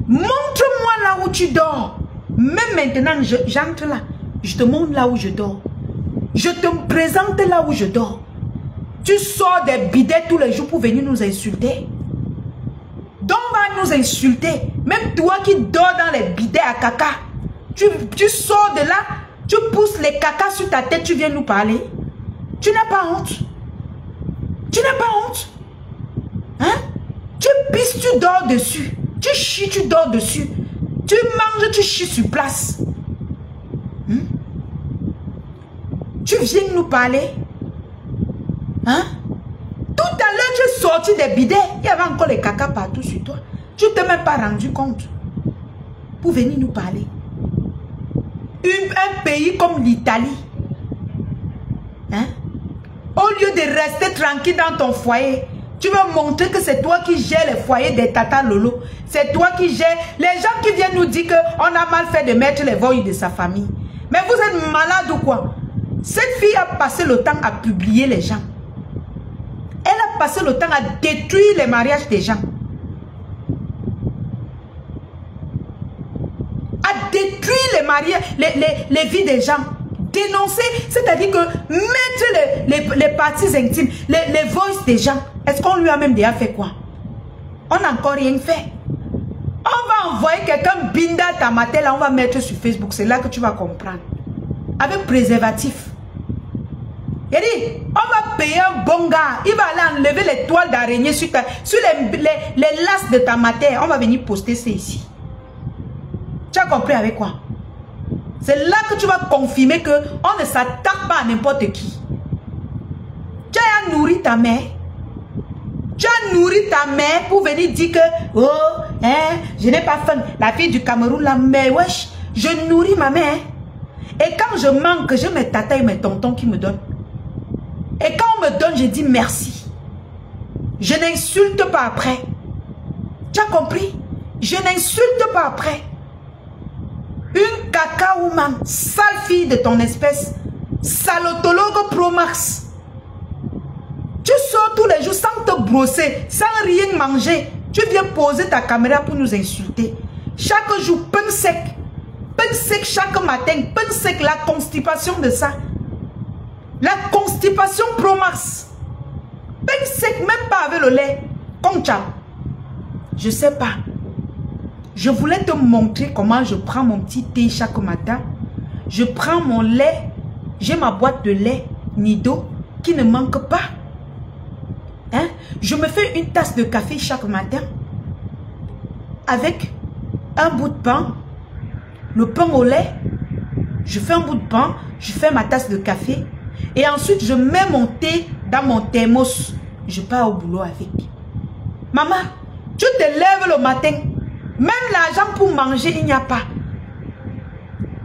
Montre-moi là où tu dors. Même maintenant, j'entre là. Je te montre là où je dors. Je te présente là où je dors. Tu sors des bidets tous les jours pour venir nous insulter. Donc on va nous insulter. Même toi qui dors dans les bidets à caca. Tu sors de là, tu pousses les caca sur ta tête, tu viens nous parler. Tu n'as pas honte. Tu n'as pas honte. Hein? Tu pisses, tu dors dessus. Tu chies, tu dors dessus. Tu manges, tu chies sur place. Tu viens nous parler. Hein? Tout à l'heure, tu es sorti des bidets. Il y avait encore les caca partout sur toi. Tu ne t'es même pas rendu compte. Pour venir nous parler. Un pays comme l'Italie. Hein? Au lieu de rester tranquille dans ton foyer, tu veux montrer que c'est toi qui gères les foyers des tata lolo. C'est toi qui gères. Les gens qui viennent nous dire qu'on a mal fait de mettre les voix de sa famille. Mais vous êtes malade ou quoi? Cette fille a passé le temps à publier les gens. Elle a passé le temps à détruire les mariages des gens. À détruire les mariages, les vies des gens. Dénoncer, c'est-à-dire que mettre les parties intimes, les voices des gens. Est-ce qu'on lui a même déjà fait quoi? On n'a encore rien fait. On va envoyer quelqu'un binda ta matin, là, on va mettre sur Facebook. C'est là que tu vas comprendre. Avec préservatif. Il dit, on va payer un bon gars. Il va aller enlever les toiles d'araignée sur les lasses de ta mater. On va venir poster ça ici. Tu as compris avec quoi? C'est là que tu vas confirmer qu'on ne s'attaque pas à n'importe qui. Tu as nourri ta mère. Tu as nourri ta mère pour venir dire que, oh, Hein? Je n'ai pas faim. La fille du Cameroun, là, mais wesh, je nourris ma mère. Et quand je manque, j'ai mes tatas et mes tontons qui me donnent. Et quand on me donne, je dis merci. Je n'insulte pas après. Tu as compris? Je n'insulte pas après. Une caca woman, sale fille de ton espèce, salotologue pro max. Tu sors tous les jours sans te brosser, sans rien manger. Tu viens poser ta caméra pour nous insulter. Chaque jour, pain sec chaque matin, pain sec, la constipation de ça. La constipation pro max. Pain sec, même pas avec le lait. Concha. Je sais pas. Je voulais te montrer comment je prends mon petit thé chaque matin. Je prends mon lait. J'ai ma boîte de lait Nido qui ne manque pas. Hein? Je me fais une tasse de café chaque matin. Avec un bout de pain. Le pain au lait. Je fais un bout de pain. Je fais ma tasse de café. Et ensuite, je mets mon thé dans mon thermos. Je pars au boulot avec. Maman, tu te lèves le matin. Même l'argent pour manger, il n'y a pas.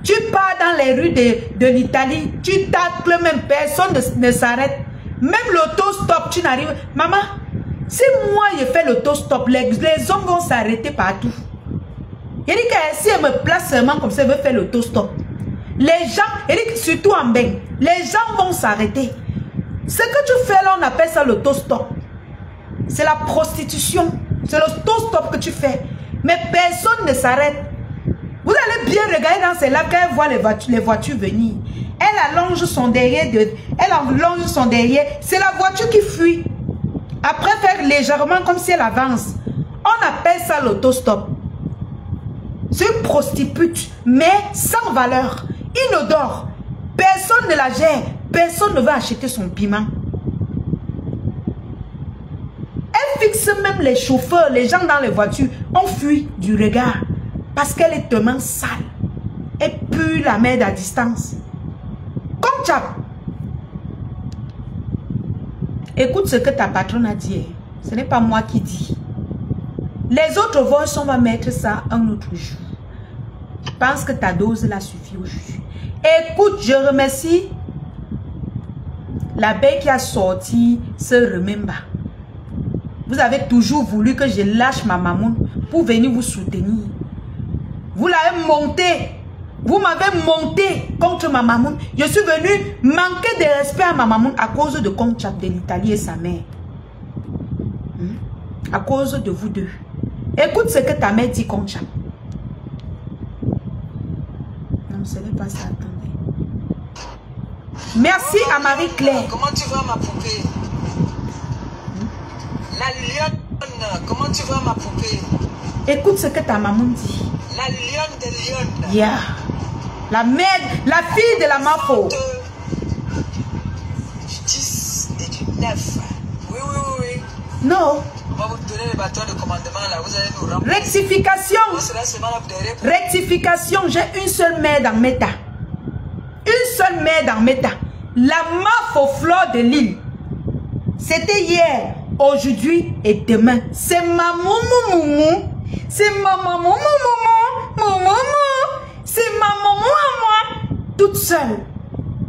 Tu pars dans les rues de l'Italie, tu tacles même, personne ne s'arrête. Même l'autostop, tu n'arrives. Maman, si moi je fais l'autostop, les hommes vont s'arrêter partout. Il dit que si elle me place seulement comme ça, elle veut faire l'autostop. Les gens, il dit surtout en bain, les gens vont s'arrêter. Ce que tu fais là, on appelle ça l'autostop. C'est la prostitution. C'est l'autostop que tu fais. Mais personne ne s'arrête. Vous allez bien regarder dans ces lacs quand elle voit les voitures venir. Elle allonge son derrière. C'est la voiture qui fuit. Après faire légèrement comme si elle avance. On appelle ça l'autostop. C'est une prostituée, mais sans valeur. Inodore. Personne ne la gère. Personne ne veut acheter son piment. Elle fixe même les chauffeurs, les gens dans les voitures. On fuit du regard. Parce qu'elle est tellement sale. Elle pue la merde à distance. Comme Chap. Écoute ce que ta patronne a dit. Ce n'est pas moi qui dis. Les autres voix, on va mettre ça un autre jour. Je pense que ta dose là suffit aujourd'hui. Écoute, je remercie l'abeille qui a sorti ce remember. Vous avez toujours voulu que je lâche ma maman pour venir vous soutenir. Vous l'avez monté. Vous m'avez monté contre ma maman. Je suis venu manquer de respect à ma maman à cause de Conchap de l'Italie et sa mère. À cause de vous deux. Écoute ce que ta mère dit, Conchap. Non, ce n'est pas ça. Attendez. Merci à Marie-Claire. Comment tu vois ma poupée? La lionne. Comment tu vois ma poupée? Écoute ce que ta maman dit. La lionne de lionne. Yeah. La mère, la fille de la Mafo. Du 10 et du 9. Oui, oui, oui, oui. Non. On va vous donner le bâton de commandement là. Vous allez nous remplir. Rectification. Rectification. J'ai une seule mère dans Meta. Une seule mère dans Meta. La Mafo fleur de l'île. C'était hier, aujourd'hui et demain. C'est ma maman. C'est ma maman. C'est ma maman à moi. Toute seule.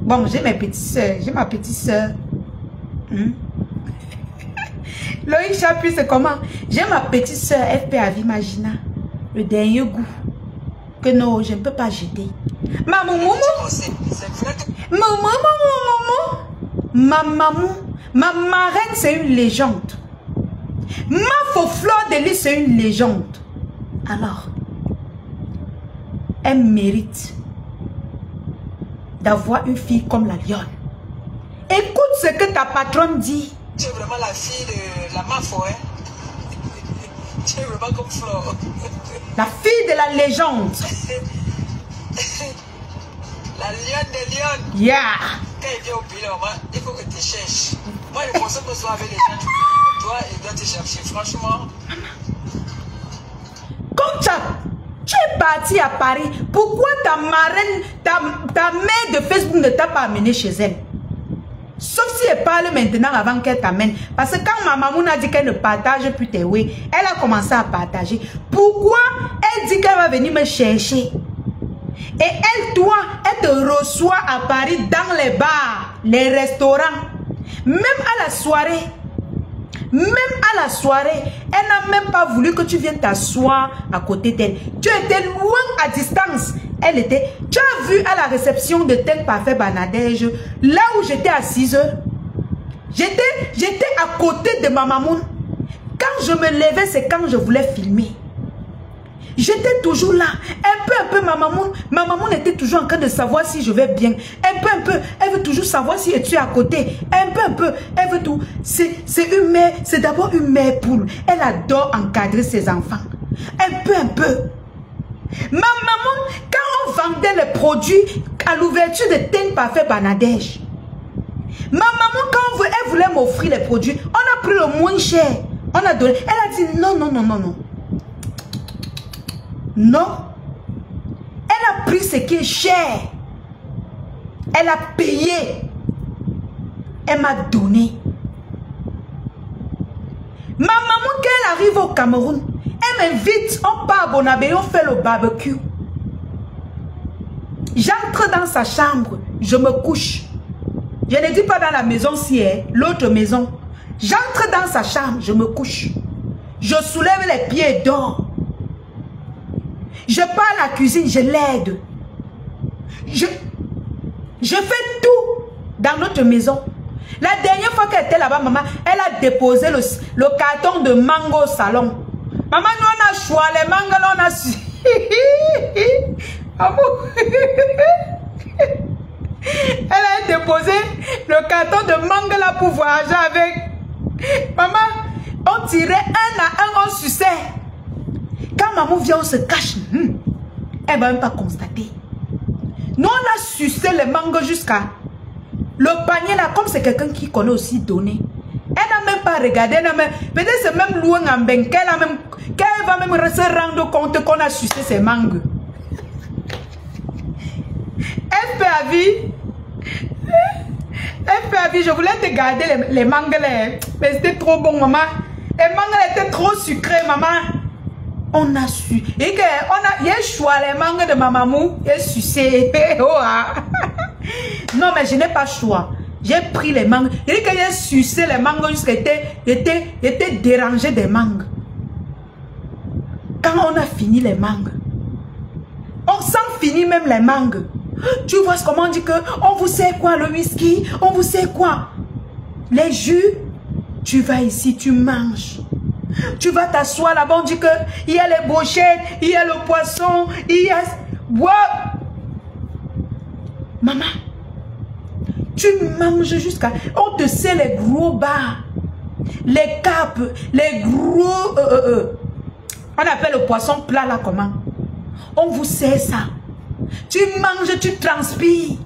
Bon, j'ai mes petites soeurs. J'ai ma petite soeur. Loïc Chapuis, c'est comment? J'ai ma petite soeur FP Avi Magina. Le dernier goût. Que non, je ne peux pas jeter. Ma maman. Ma maman. Ma marraine, c'est une légende. Ma faux fleur de lys, c'est une légende. Alors, elle mérite d'avoir une fille comme la lionne. Écoute ce que ta patronne dit. Tu es vraiment la fille de la Mafo, hein? Tu es vraiment comme Flore. La fille de la légende. La lionne des lionnes. Yeah. Quand il vient au pays, il faut que tu cherches. Moi, je pense que soit avec les gens comme toi, il doit te chercher. Franchement. Comme ça, tu es parti à Paris. Pourquoi ta marraine, ta mère de Facebook ne t'a pas amené chez elle? Sauf si elle parle maintenant avant qu'elle t'amène. Parce que quand ma maman a dit qu'elle ne partage plus tes oui, elle a commencé à partager. Pourquoi elle dit qu'elle va venir me chercher? Et elle, toi, elle te reçoit à Paris dans les bars, les restaurants. Même à la soirée. Même à la soirée, elle n'a même pas voulu que tu viennes t'asseoir à côté d'elle. Tu étais loin à distance. Elle était... Tu as vu à la réception de Tel Parfait Banadège, là où j'étais assise. J'étais à côté de ma maman. Quand je me levais, c'est quand je voulais filmer. J'étais toujours là. Un peu, ma maman était toujours en train de savoir si je vais bien. Un peu, elle veut toujours savoir si tu es à côté. Un peu, elle veut tout. C'est une mère, c'est d'abord une mère poule. Elle adore encadrer ses enfants. Un peu. Ma maman, quand on vendait les produits à l'ouverture de Tel Parfait Banadège, ma maman, quand elle voulait m'offrir les produits, on a pris le moins cher. On a donné. Elle a dit non. Non. Elle a pris ce qui est cher. Elle a payé. Elle m'a donné. Ma maman, quand elle arrive au Cameroun, elle m'invite, on part à Bonabé, on fait le barbecue. J'entre dans sa chambre, je me couche. Je ne dis pas dans la maison si elle, l'autre maison. J'entre dans sa chambre, je me couche. Je soulève les pieds et dors. Je pars à la cuisine, je l'aide. Je fais tout dans notre maison. La dernière fois qu'elle était là-bas, maman, elle a déposé le carton de mango au salon. Maman, nous on a choisi les mangas, nous on a su. Elle a déposé le carton de mango là pour voyager avec. Maman, on tirait un à un, on suçait. Quand maman vient, on se cache. Elle ne va même pas constater. Nous, on a sucé les mangots jusqu'à... Le panier là, comme c'est quelqu'un qui connaît aussi donner. Elle n'a même pas regardé. Peut-être c'est même loin en ben qu'elle va même se rendre compte qu'on a sucé ses mangues. Elle fait à vie. Elle fait à vie. Je voulais te garder les mangues là. Mais c'était trop bon, maman. Les mangues étaient trop sucrées, maman. On a su. Et que il y a choisi les mangues de ma maman. Et sucé. Non, mais je n'ai pas choix. J'ai pris les mangues. Il dit que j'ai sucé les mangues jusqu'à était dérangé des mangues. Quand on a fini les mangues, on s'en finit même les mangues. Tu vois comment on dit que on vous sait quoi le whisky, on vous sait quoi les jus. Tu vas ici, tu manges. Tu vas t'asseoir là-bas, on dit que il y a les brochettes, il y a le poisson, il y a... Wow. Maman, tu manges jusqu'à... On te sait les gros bas, les capes, les gros... on appelle le poisson plat là comment? On vous sait ça. Tu manges, tu transpires.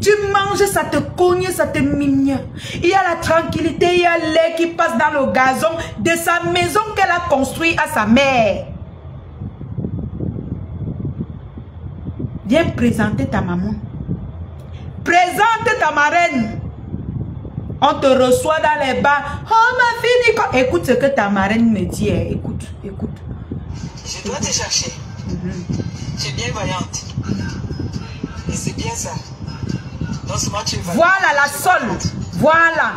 Tu manges, ça te cogne, ça te mine. Il y a la tranquillité, il y a l'air qui passe dans le gazon de sa maison qu'elle a construite à sa mère. Viens présenter ta maman. Présente ta marraine. On te reçoit dans les bars. Oh ma fille Nicole. Écoute ce que ta marraine me dit. Écoute. Je dois te chercher. Tu es bien voyante. Et c'est bien ça. Non seulement tu es voyante. Voilà la sole. Voilà.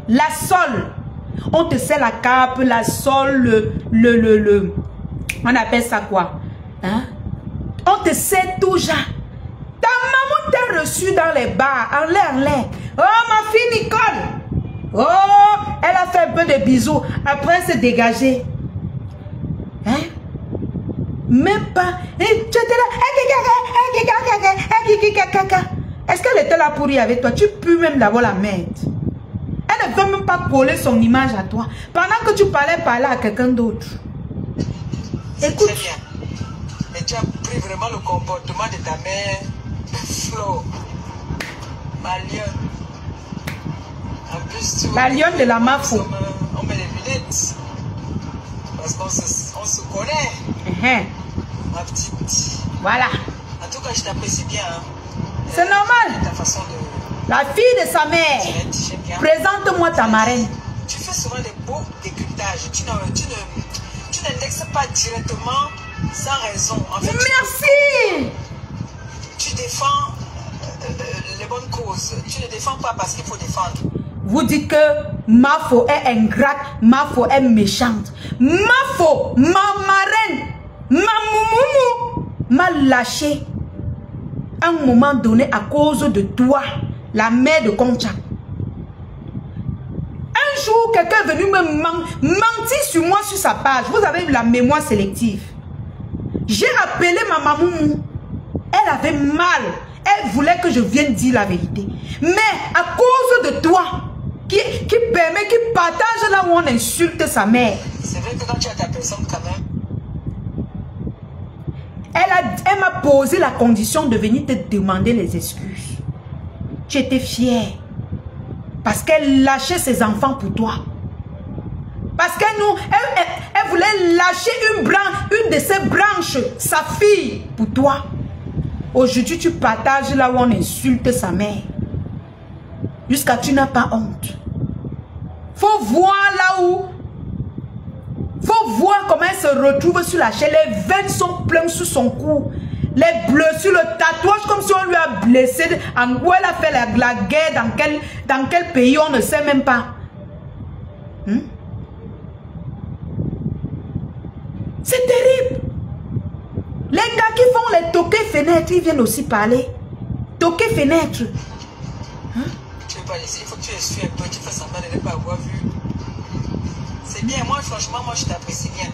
La sole. On te sait la cape, la sole, on appelle ça quoi? Hein? On te sait tout genre. Ta maman t'a reçu dans les bars, en l'air. Oh, ma fille Nicole. Oh, elle a fait un peu de bisous. Après, elle s'est dégagée. Hein? Même pas. Tu étais là. Est-ce qu'elle était là pour y avec toi? Tu pues même d'avoir la merde. Elle ne veut même pas coller son image à toi. Pendant que tu parlais à quelqu'un d'autre. Écoute. Très bien. Mais tu as pris vraiment le comportement de ta mère. Flo, ma lionne. En plus, tu vois, la lionne de la Mafo. On met les lunettes. Parce qu'on se connaît. Ma petite. Voilà. En tout cas, je t'apprécie bien. Hein. C'est normal. Ta façon La fille de sa mère. Présente-moi ta marraine. Tu fais souvent des beaux décryptages. Tu n'indexes pas directement sans raison. En fait, merci. Tu défends les bonnes causes. Tu ne défends pas parce qu'il faut défendre. Vous dites que Mafo est ingrate, Mafo est méchante. Mafo, ma marraine, ma moumoumou, m'a lâché à un moment donné à cause de toi, la mère de Concha. Un jour, quelqu'un est venu me mentir sur moi sur sa page. Vous avez eu la mémoire sélective. J'ai appelé ma mamoumou. Elle avait mal. Elle voulait que je vienne dire la vérité. Mais à cause de toi, qui partage là où on insulte sa mère. C'est vrai que quand tu as ta personne quand même. Elle m'a posé la condition de venir te demander les excuses. Tu étais fière. Parce qu'elle lâchait ses enfants pour toi. Parce qu'elle voulait lâcher une de ses branches, sa fille, pour toi. Aujourd'hui, tu partages là où on insulte sa mère. Jusqu'à tu n'as pas honte. Faut voir là où. Faut voir comment elle se retrouve sur la chaîne. Les veines sont pleines sous son cou. Les blessures, le tatouage comme si on lui a blessé. Où elle a fait la guerre, dans quel pays, on ne sait même pas. C'est terrible. Les gars qui font les toquets fenêtres, ils viennent aussi parler. Toquets fenêtres. Tu veux pas laisser, il faut que tu essuies un peu, tu fais semblant de ne pas avoir vu. C'est bien, moi franchement, moi je t'apprécie bien.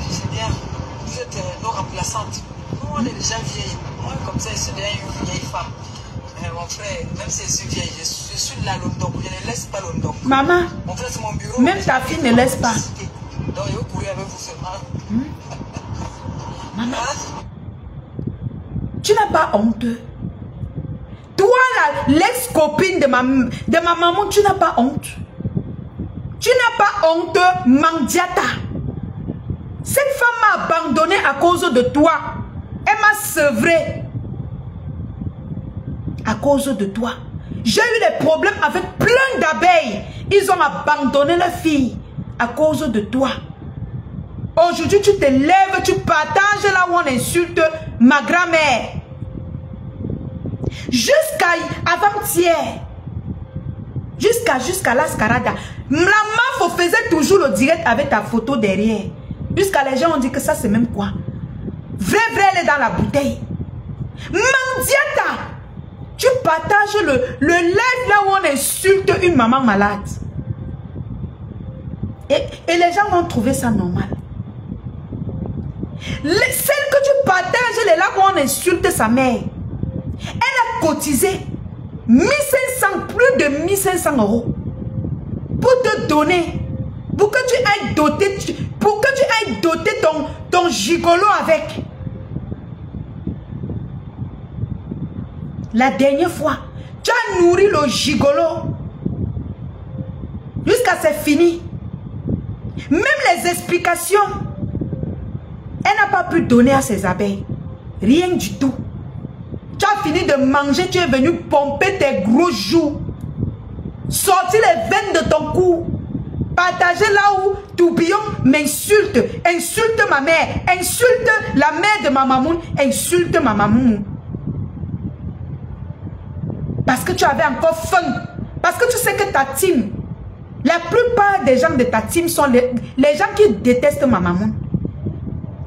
C'est bien. Vous êtes nos remplaçantes. Nous on est déjà vieilles. Moi comme ça, c'est bien une vieille femme. Mais mon frère, même si je suis vieille, je suis de la London. Je ne laisse pas London. Maman, mon frère, c'est mon bureau. Même ta fille ne laisse pas. Donc je vais courir avec vous seulement. Maman, tu n'as pas honte. Toi, l'ex-copine de ma maman, tu n'as pas honte. Tu n'as pas honte, Mandiata. Cette femme m'a abandonné à cause de toi. Elle m'a sevré. À cause de toi. J'ai eu des problèmes avec plein d'abeilles. Ils ont abandonné leur fille à cause de toi. Aujourd'hui, tu te lèves, tu partages là où on insulte ma grand-mère. Jusqu'à avant-hier. Jusqu'à l'ascarada. La Mafo faisait toujours le direct avec ta photo derrière. Jusqu'à les gens ont dit que ça c'est même quoi. Vrai, elle est dans la bouteille. Mandiata, tu partages le live là où on insulte une maman malade. Et les gens vont trouver ça normal. Celle que tu partages, les là où on insulte sa mère. Elle a cotisé 1500, plus de 1500 € pour te donner, pour que tu ailles doter, ton gigolo avec. La dernière fois, tu as nourri le gigolo jusqu'à c'est fini. Même les explications, elle n'a pas pu donner à ses abeilles. Rien du tout. Tu as fini de manger, tu es venu pomper tes gros joues. Sortir les veines de ton cou. Partager là où Tourbillon m'insulte. Insulte ma mère. Insulte la mère de ma maman. Insulte ma maman. Parce que tu avais encore faim. Parce que tu sais que ta team, la plupart des gens de ta team sont les gens qui détestent ma maman.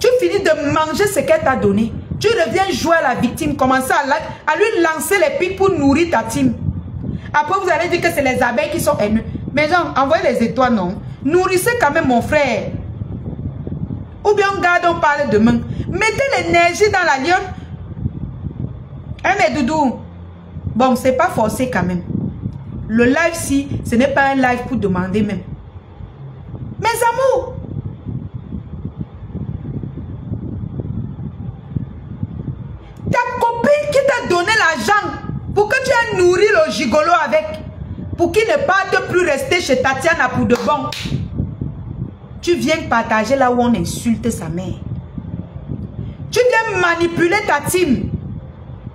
Tu finis de manger ce qu'elle t'a donné. Tu reviens jouer à la victime. Commencer à lui lancer les pics pour nourrir ta team. Après, vous allez dire que c'est les abeilles qui sont haineux. Mais genre, envoyez les étoiles, non. Nourrissez quand même mon frère. Ou bien on garde, on parle demain. Mettez l'énergie dans la lionne. Hein, mais doudou. Bon, c'est pas forcé quand même. Le live, si, ce n'est pas un live pour demander même. Mes amours. Ta copine qui t'a donné l'argent pour que tu aies nourri le gigolo avec, pour qu'il ne parte plus rester chez Tatiana pour de bon. Tu viens partager là où on insulte sa mère. Tu viens manipuler ta team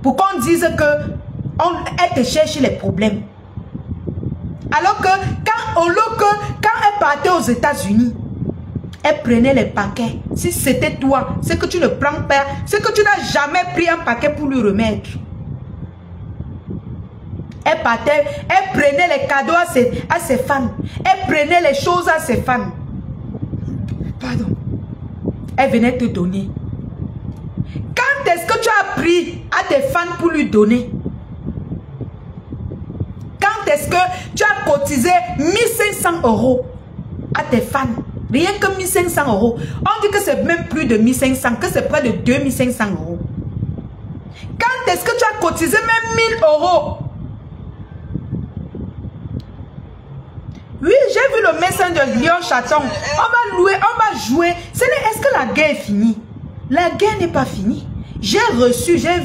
pour qu'on dise que elle te cherche les problèmes. Alors que quand elle partait aux États-Unis, elle prenait les paquets. Si c'était toi, c'est que tu ne prends pas, c'est que tu n'as jamais pris un paquet pour lui remettre. Elle partait, elle prenait les cadeaux à ses fans. Elle prenait les choses à ses fans. Pardon. Elle venait te donner. Quand est-ce que tu as pris à tes fans pour lui donner? Quand est-ce que tu as cotisé 1500 € à tes fans? Rien que 1500 €. On dit que c'est même plus de 1500, que c'est près de 2500 €. Quand est-ce que tu as cotisé même 1000 €? Oui, j'ai vu le médecin de Lyon-Chaton. On va louer, on va jouer. Est-ce que la guerre est finie? La guerre n'est pas finie. J'ai reçu, j'ai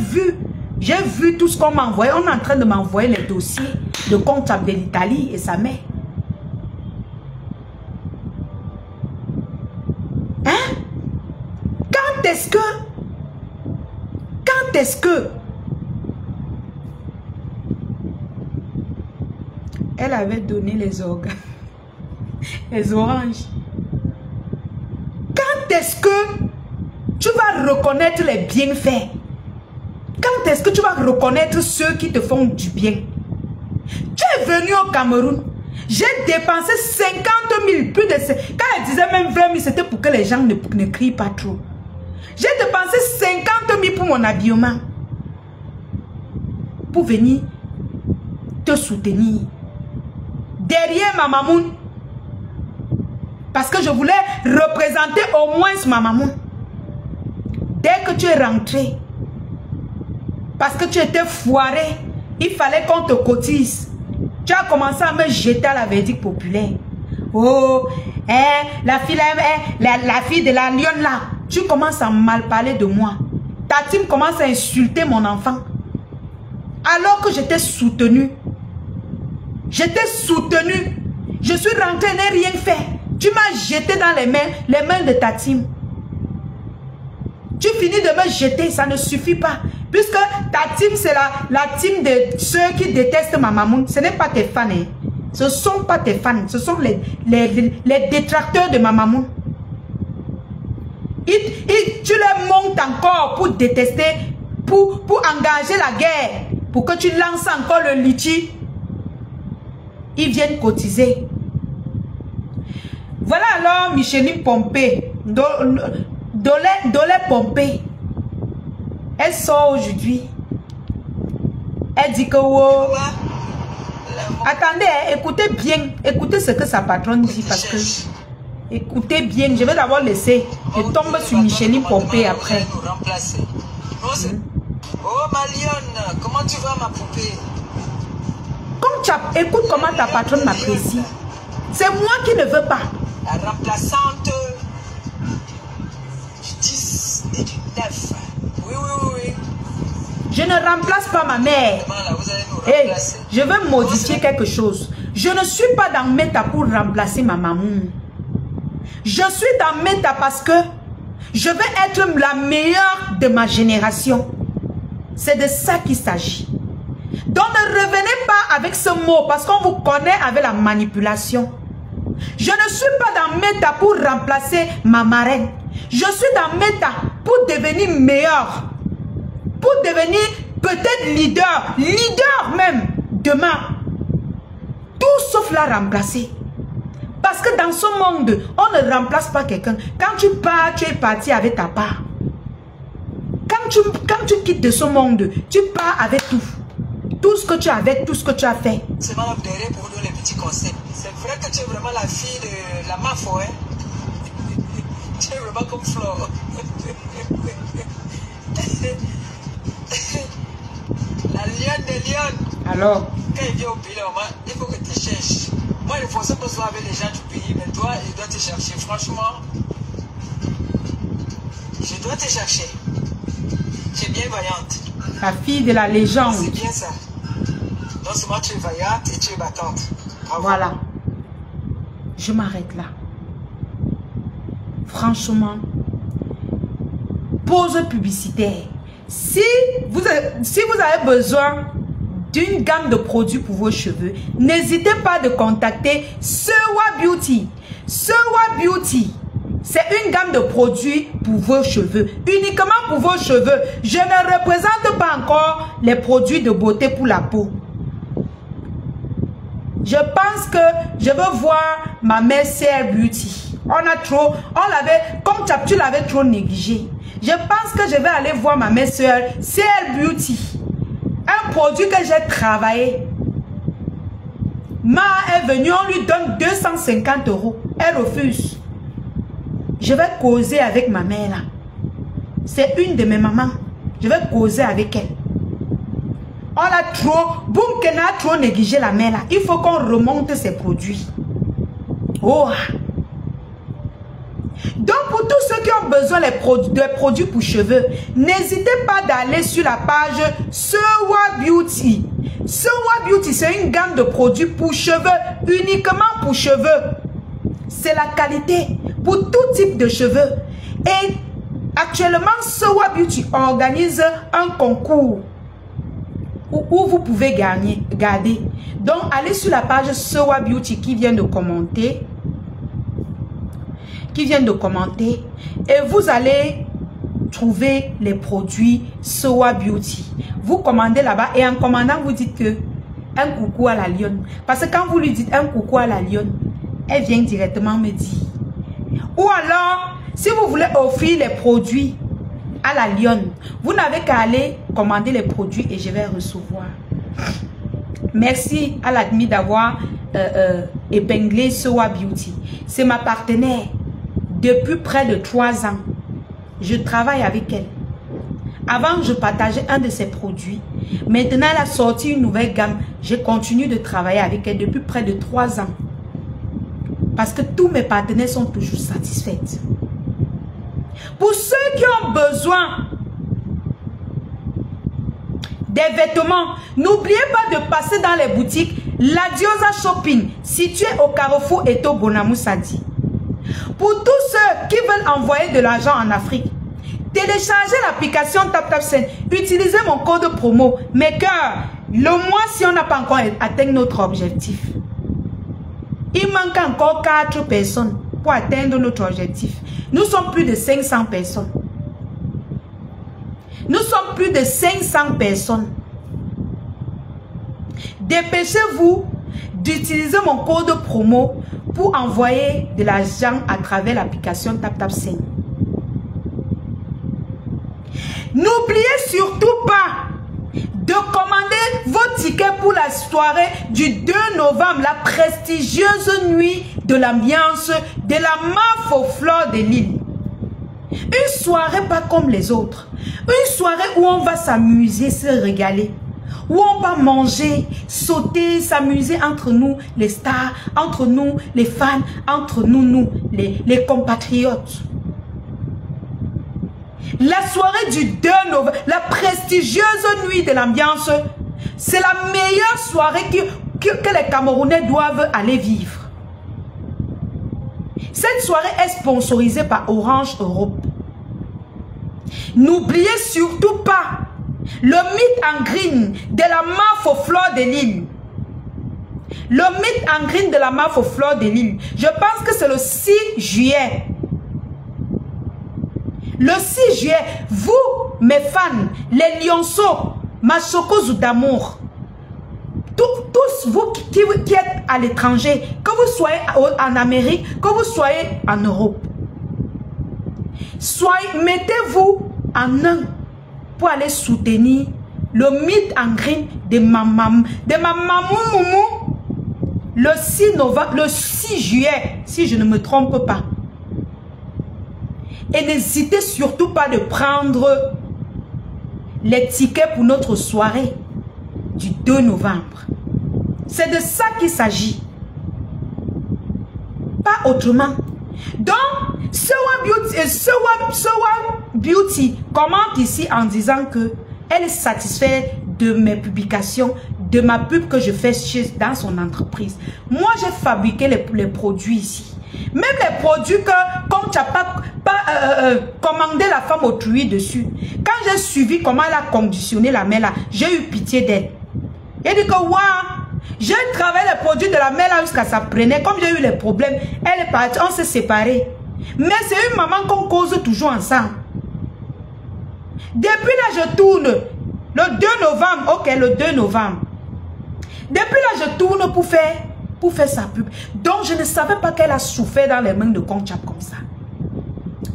vu tout ce qu'on m'a envoyé. On est en train de m'envoyer les dossiers de comptable de l'Italie et sa mère. Hein? Quand est-ce que elle avait donné les organes, les oranges? Quand est-ce que tu vas reconnaître les bienfaits? Quand est-ce que tu vas reconnaître ceux qui te font du bien? Tu es venu au Cameroun. J'ai dépensé 50 000, plus de... Quand elle disait même 20 000, c'était pour que les gens ne crient pas trop. J'ai dépensé 50 000 pour mon habillement. Pour venir te soutenir. Derrière ma maman. Parce que je voulais représenter au moins ma maman. Dès que tu es rentré, parce que tu étais foiré, il fallait qu'on te cotise. Tu as commencé à me jeter à la verdict populaire. Oh, la fille de la lionne là. Tu commences à mal parler de moi. Ta team commence à insulter mon enfant. Alors que j'étais soutenu. J'étais soutenu. Je suis rentré, n'ai rien fait. Tu m'as jeté dans les mains de ta team. Tu finis de me jeter, ça ne suffit pas. Puisque ta team, c'est la team de ceux qui détestent ma maman. Ce n'est pas tes fans. Hein. Ce ne sont pas tes fans. Ce sont les détracteurs de ma maman. Tu les montes encore pour détester, pour engager la guerre. Pour que tu lances encore le litchi. Ils viennent cotiser. Voilà alors Micheline Pompé. Dolé Pompé. Elle sort aujourd'hui. Elle dit que wow. Attendez, écoutez bien. Écoutez ce que sa patronne dit parce que... Écoutez bien. Je vais d'abord laisser. Je tombe sur Micheline Pompé après. Oh ma lionne, comment tu vas ma poupée? Écoute comment ta patronne m'apprécie. C'est moi qui ne veux pas. La remplaçante du 10 et du 9. Oui. Je ne remplace pas ma mère. Hey, je veux modifier quelque chose. Je ne suis pas dans Meta pour remplacer ma maman. Je suis dans Meta parce que je veux être la meilleure de ma génération. C'est de ça qu'il s'agit. Donc ne revenez pas avec ce mot parce qu'on vous connaît avec la manipulation. Je ne suis pas dans Meta pour remplacer ma marraine. Je suis dans Meta pour devenir meilleur. Pour devenir peut-être leader. Leader même demain. Tout sauf la remplacer. Parce que dans ce monde, on ne remplace pas quelqu'un. Quand tu pars, tu es parti avec ta part. Quand tu quittes de ce monde, tu pars avec tout. Tout ce que tu as avec, tout ce que tu as fait. C'est Madame Deré pour vous donner les petits conseils. C'est vrai que tu es vraiment la fille de la Mafo, hein? Tu es vraiment comme Flore. La lionne des lionnes. Alors? Quand il vient au pays, il faut que tu cherches. Moi, il faut que soit avec les gens du pays, mais toi, il doit te chercher. Franchement, je dois te chercher. Tu es bien vaillante. La fille de la légende. C'est bien ça. Non seulement tu es vaillante et tu es battante. Bravo. Voilà. Je m'arrête là. Franchement, pause publicitaire. Si vous avez besoin d'une gamme de produits pour vos cheveux, n'hésitez pas de contacter Sewa Beauty. Sewa Beauty, c'est une gamme de produits pour vos cheveux, uniquement pour vos cheveux. Je ne représente pas encore les produits de beauté pour la peau. Je pense que je veux voir ma mère CR Beauty. On l'avait, comme tu l'avais trop négligé. Je pense que je vais aller voir ma mère soeur CR Beauty. Un produit que j'ai travaillé. Ma est venue, on lui donne 250 €. Elle refuse. Je vais causer avec ma mère là. C'est une de mes mamans. Je vais causer avec elle. On a trop, boum, qu'elle a trop négligé la mère là. Il faut qu'on remonte ces produits. Oh! Donc pour tous ceux qui ont besoin de produits pour cheveux, n'hésitez pas d'aller sur la page Sewa Beauty. Sewa Beauty, c'est une gamme de produits pour cheveux, uniquement pour cheveux. C'est la qualité pour tout type de cheveux. Et actuellement, Sewa Beauty organise un concours où vous pouvez garder. Donc allez sur la page Sewa Beauty qui vient de commenter. Et vous allez trouver les produits Sewa Beauty. Vous commandez là-bas et en commandant, vous dites que un coucou à la lionne. Parce que quand vous lui dites un coucou à la lionne, elle vient directement me dire. Ou alors, si vous voulez offrir les produits à la lionne, vous n'avez qu'à aller commander les produits et je vais recevoir. Merci à l'admis d'avoir épinglé Sewa Beauty. C'est ma partenaire. Depuis près de 3 ans, je travaille avec elle. Avant, je partageais un de ses produits. Maintenant, elle a sorti une nouvelle gamme. Je continue de travailler avec elle depuis près de 3 ans. Parce que tous mes partenaires sont toujours satisfaits. Pour ceux qui ont besoin des vêtements, n'oubliez pas de passer dans les boutiques La Diosa Shopping, située au carrefour Eto Bonamou Sadi. Pour tous ceux qui veulent envoyer de l'argent en Afrique, téléchargez l'application TapTapSend. Utilisez mon code promo. Mes cœurs, le mois si on n'a pas encore atteint notre objectif. Il manque encore 4 personnes pour atteindre notre objectif. Nous sommes plus de 500 personnes. Nous sommes plus de 500 personnes. Dépêchez-vous d'utiliser mon code promo pour envoyer de l'argent à travers l'application TapTapSend. N'oubliez surtout pas de commander vos tickets pour la soirée du 2 novembre, la prestigieuse nuit de l'ambiance de la MAF aux fleurs de l'île. Une soirée pas comme les autres. Une soirée où on va s'amuser, se régaler. Où on va manger, sauter, s'amuser entre nous, les stars, entre nous, les fans, entre nous, les compatriotes. La soirée du 2 novembre, la prestigieuse nuit de l'ambiance, c'est la meilleure soirée que les Camerounais doivent aller vivre. Cette soirée est sponsorisée par Orange Europe. N'oubliez surtout pas le meet and green de la MAF aux fleurs de l'île. Le meet and green de la MAF aux fleurs de l'île. Je pense que c'est le 6 juillet. Le 6 juillet, vous, mes fans, les lionceaux, Machokozou d'amour, tous vous qui êtes à l'étranger, que vous soyez en Amérique, que vous soyez en Europe, mettez-vous en un pour aller soutenir le meet and green de ma maman Moumou le 6 novembre, le 6 juillet, si je ne me trompe pas. Et n'hésitez surtout pas de prendre les tickets pour notre soirée du 2 novembre. C'est de ça qu'il s'agit. Pas autrement. Donc, Sewa Beauty commente ici en disant que elle est satisfaite de mes publications, de ma pub que je fais dans son entreprise. Moi, j'ai fabriqué les produits ici. Même les produits que, comme tu n'as pas commandé la femme autrui dessus. Quand j'ai suivi comment elle a conditionné la mère là, j'ai eu pitié d'elle. Il dit que, waouh, j'ai travaillé les produits de la mère là jusqu'à ça prenait. Comme j'ai eu les problèmes, elle est partie, on s'est séparés. Mais c'est une maman qu'on cause toujours ensemble. Depuis là, je tourne. Le 2 novembre, ok, le 2 novembre. Depuis là, je tourne pour faire sa pub. Donc, je ne savais pas qu'elle a souffert dans les mains de Conchap comme ça.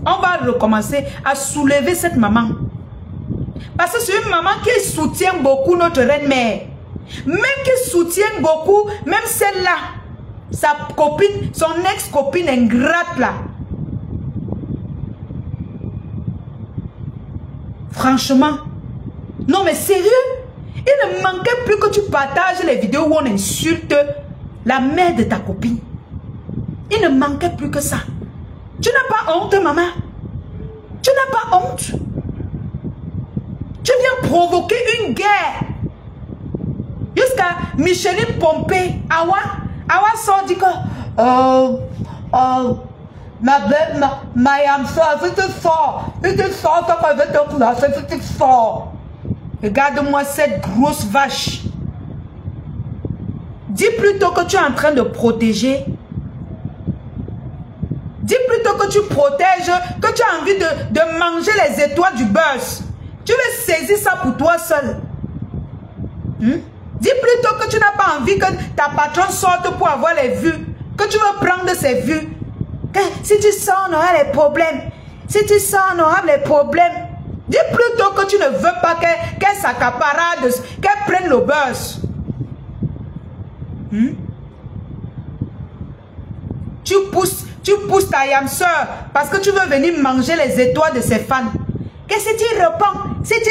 On va recommencer à soulever cette maman. Parce que c'est une maman qui soutient beaucoup notre reine-mère. Même qui soutient beaucoup, même celle-là, sa copine, son ex-copine ingrate là. Franchement, non mais sérieux, il ne manquait plus que tu partages les vidéos où on insulte la mère de ta copine. Il ne manquait plus que ça. Tu n'as pas honte, maman? Tu n'as pas honte? Tu viens provoquer une guerre. Jusqu'à Micheline Pompé, Awa sort dit que ma yamsa, c'était fort. C'était fort, ça avait te classer, c'était fort. Regarde-moi cette grosse vache. Dis plutôt que tu es en train de protéger. Dis plutôt que tu protèges, que tu as envie de manger les étoiles du buzz. Tu veux saisir ça pour toi seul. Dis plutôt que tu n'as pas envie que ta patronne sorte pour avoir les vues. Que tu veux prendre ses vues. Que si tu sors, on aura les problèmes. Si tu sors, on aura les problèmes. Dis plutôt que tu ne veux pas qu'elle s'accapare, qu'elle prenne le buzz. Tu pousses ta yam-sœur parce que tu veux venir manger les étoiles de ses fans. Et si tu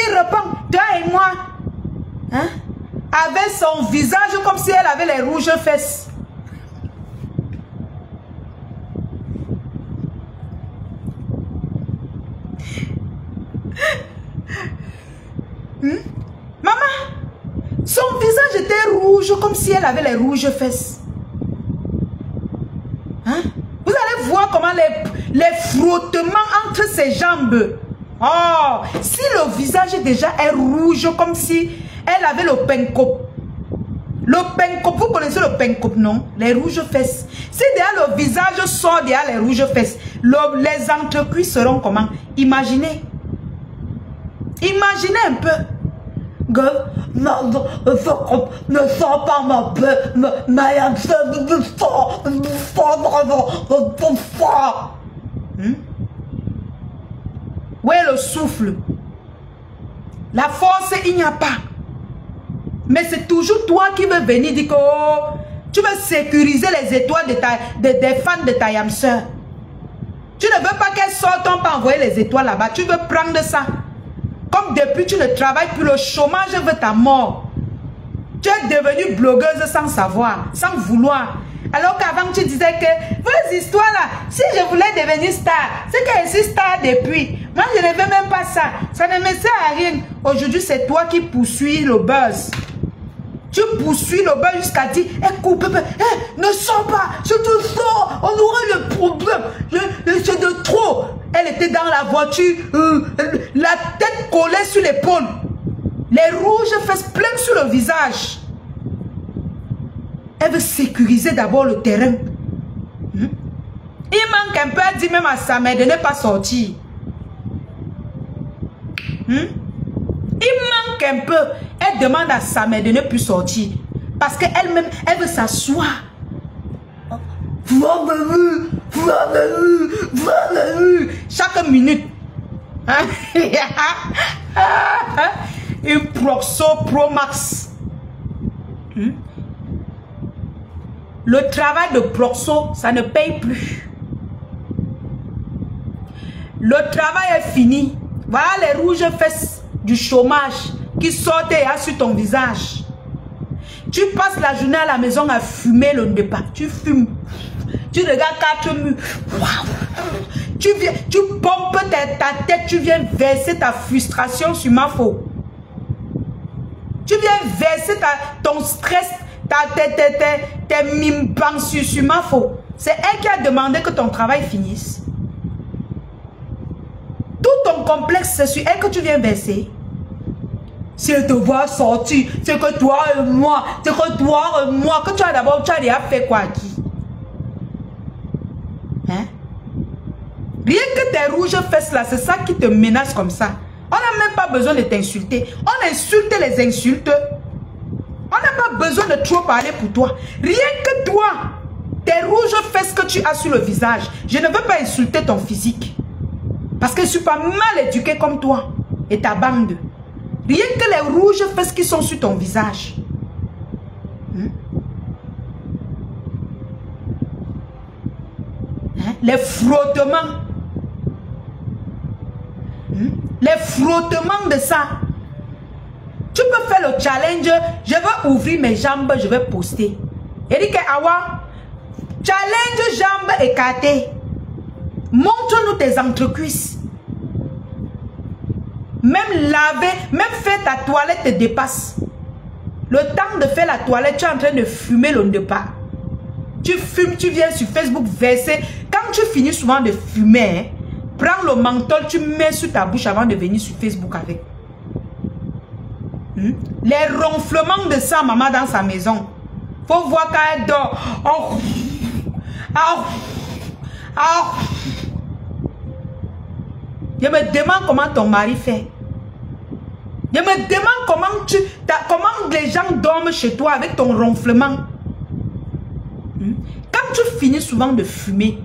réponds, toi et moi, hein, avec son visage comme si elle avait les rouges fesses. Maman, son visage était rouge comme si elle avait les rouges fesses. Hein? Vous allez voir comment les frottements entre ses jambes. Oh, si le visage déjà est rouge comme si elle avait le pencop. Le pencop, vous connaissez le pencop, non? Les rouges fesses. Si derrière le visage sort derrière les rouges fesses, les entrecuits seront comment? Imaginez. Imaginez un peu. Ne sors pas ma paix, où est le souffle? La force, il n'y a pas. Mais c'est toujours toi qui veux venir dire que oh, tu veux sécuriser les étoiles des fans de ta yam-sœur. Tu ne veux pas qu'elle sorte, on peut envoyer les étoiles là-bas. Tu veux prendre ça. Comme depuis tu ne travailles plus, le chômage veut ta mort. Tu es devenue blogueuse sans savoir, sans vouloir. Alors qu'avant tu disais que vos histoires là, si je voulais devenir star, c'est que je suis star depuis. Moi je ne veux même pas ça. Ça ne me sert à rien. Aujourd'hui c'est toi qui poursuis le buzz. Tu poursuis le buzz jusqu'à dire, écoute, ne sors pas, si tu sors, on aura le problème. C'est de trop. Elle était dans la voiture, la tête collée sur l'épaule. Les rouges fesses pleines sur le visage. Elle veut sécuriser d'abord le terrain. Il manque un peu, elle dit même à sa mère de ne pas sortir. Il manque un peu. Elle demande à sa mère de ne plus sortir. Parce qu'elle-même, elle veut s'asseoir. Chaque minute. Une Proxo Pro Max. Le travail de Proxo, ça ne paye plus. Le travail est fini. Voilà les rouges fesses du chômage qui sortent sur ton visage. Tu passes la journée à la maison à fumer le départ. Tu fumes. Tu regardes 4 murs. Tu pompes ta tête. Tu viens verser ta frustration sur ma faute. Tu viens verser ton stress, tes mimbans sur ma faute. C'est elle qui a demandé que ton travail finisse. Tout ton complexe, c'est sur elle que tu viens verser. Si elle te voit sortir, c'est que toi et moi, que tu as d'abord, tu as déjà fait quoi à qui? Hein? Rien que tes rouges fesses là, c'est ça qui te menace comme ça. On n'a même pas besoin de t'insulter. On insulte les insultes. On n'a pas besoin de trop parler pour toi. Rien que toi, tes rouges fesses que tu as sur le visage, je ne veux pas insulter ton physique. Parce que je ne suis pas mal éduqué comme toi et ta bande. Rien que les rouges fesses qui sont sur ton visage. Les frottements. Les frottements de ça. Tu peux faire le challenge. Je vais ouvrir mes jambes, je vais poster. Eric Awa, challenge jambes écartées. Montre-nous tes entrecuisses. Même laver, même faire ta toilette te dépasse. Le temps de faire la toilette, tu es en train de fumer le départ. Tu fumes, tu viens sur Facebook verser. Quand tu finis souvent de fumer, prends le menthol, tu mets sur ta bouche avant de venir sur Facebook avec. Les ronflements de sa maman dans sa maison. Faut voir quand elle dort. Oh. Oh. Oh. Je me demande comment ton mari fait. Je me demande comment les gens dorment chez toi avec ton ronflement. Quand tu finis souvent de fumer,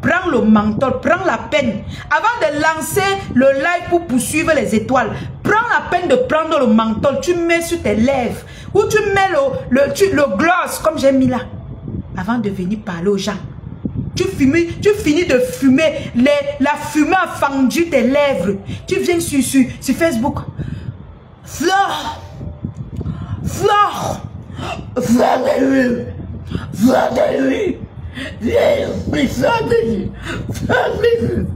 prends le menthol, prends la peine. Avant de lancer le live pour poursuivre les étoiles, prends la peine de prendre le menthol, tu mets sur tes lèvres. Ou tu mets le gloss, comme j'ai mis là. Avant de venir parler aux gens. Tu finis de fumer, la fumée a fendu tes lèvres. Tu viens sur Facebook. Flore, Flore, Flore de lui, Flore de lui, Flore de lui, Flore de lui.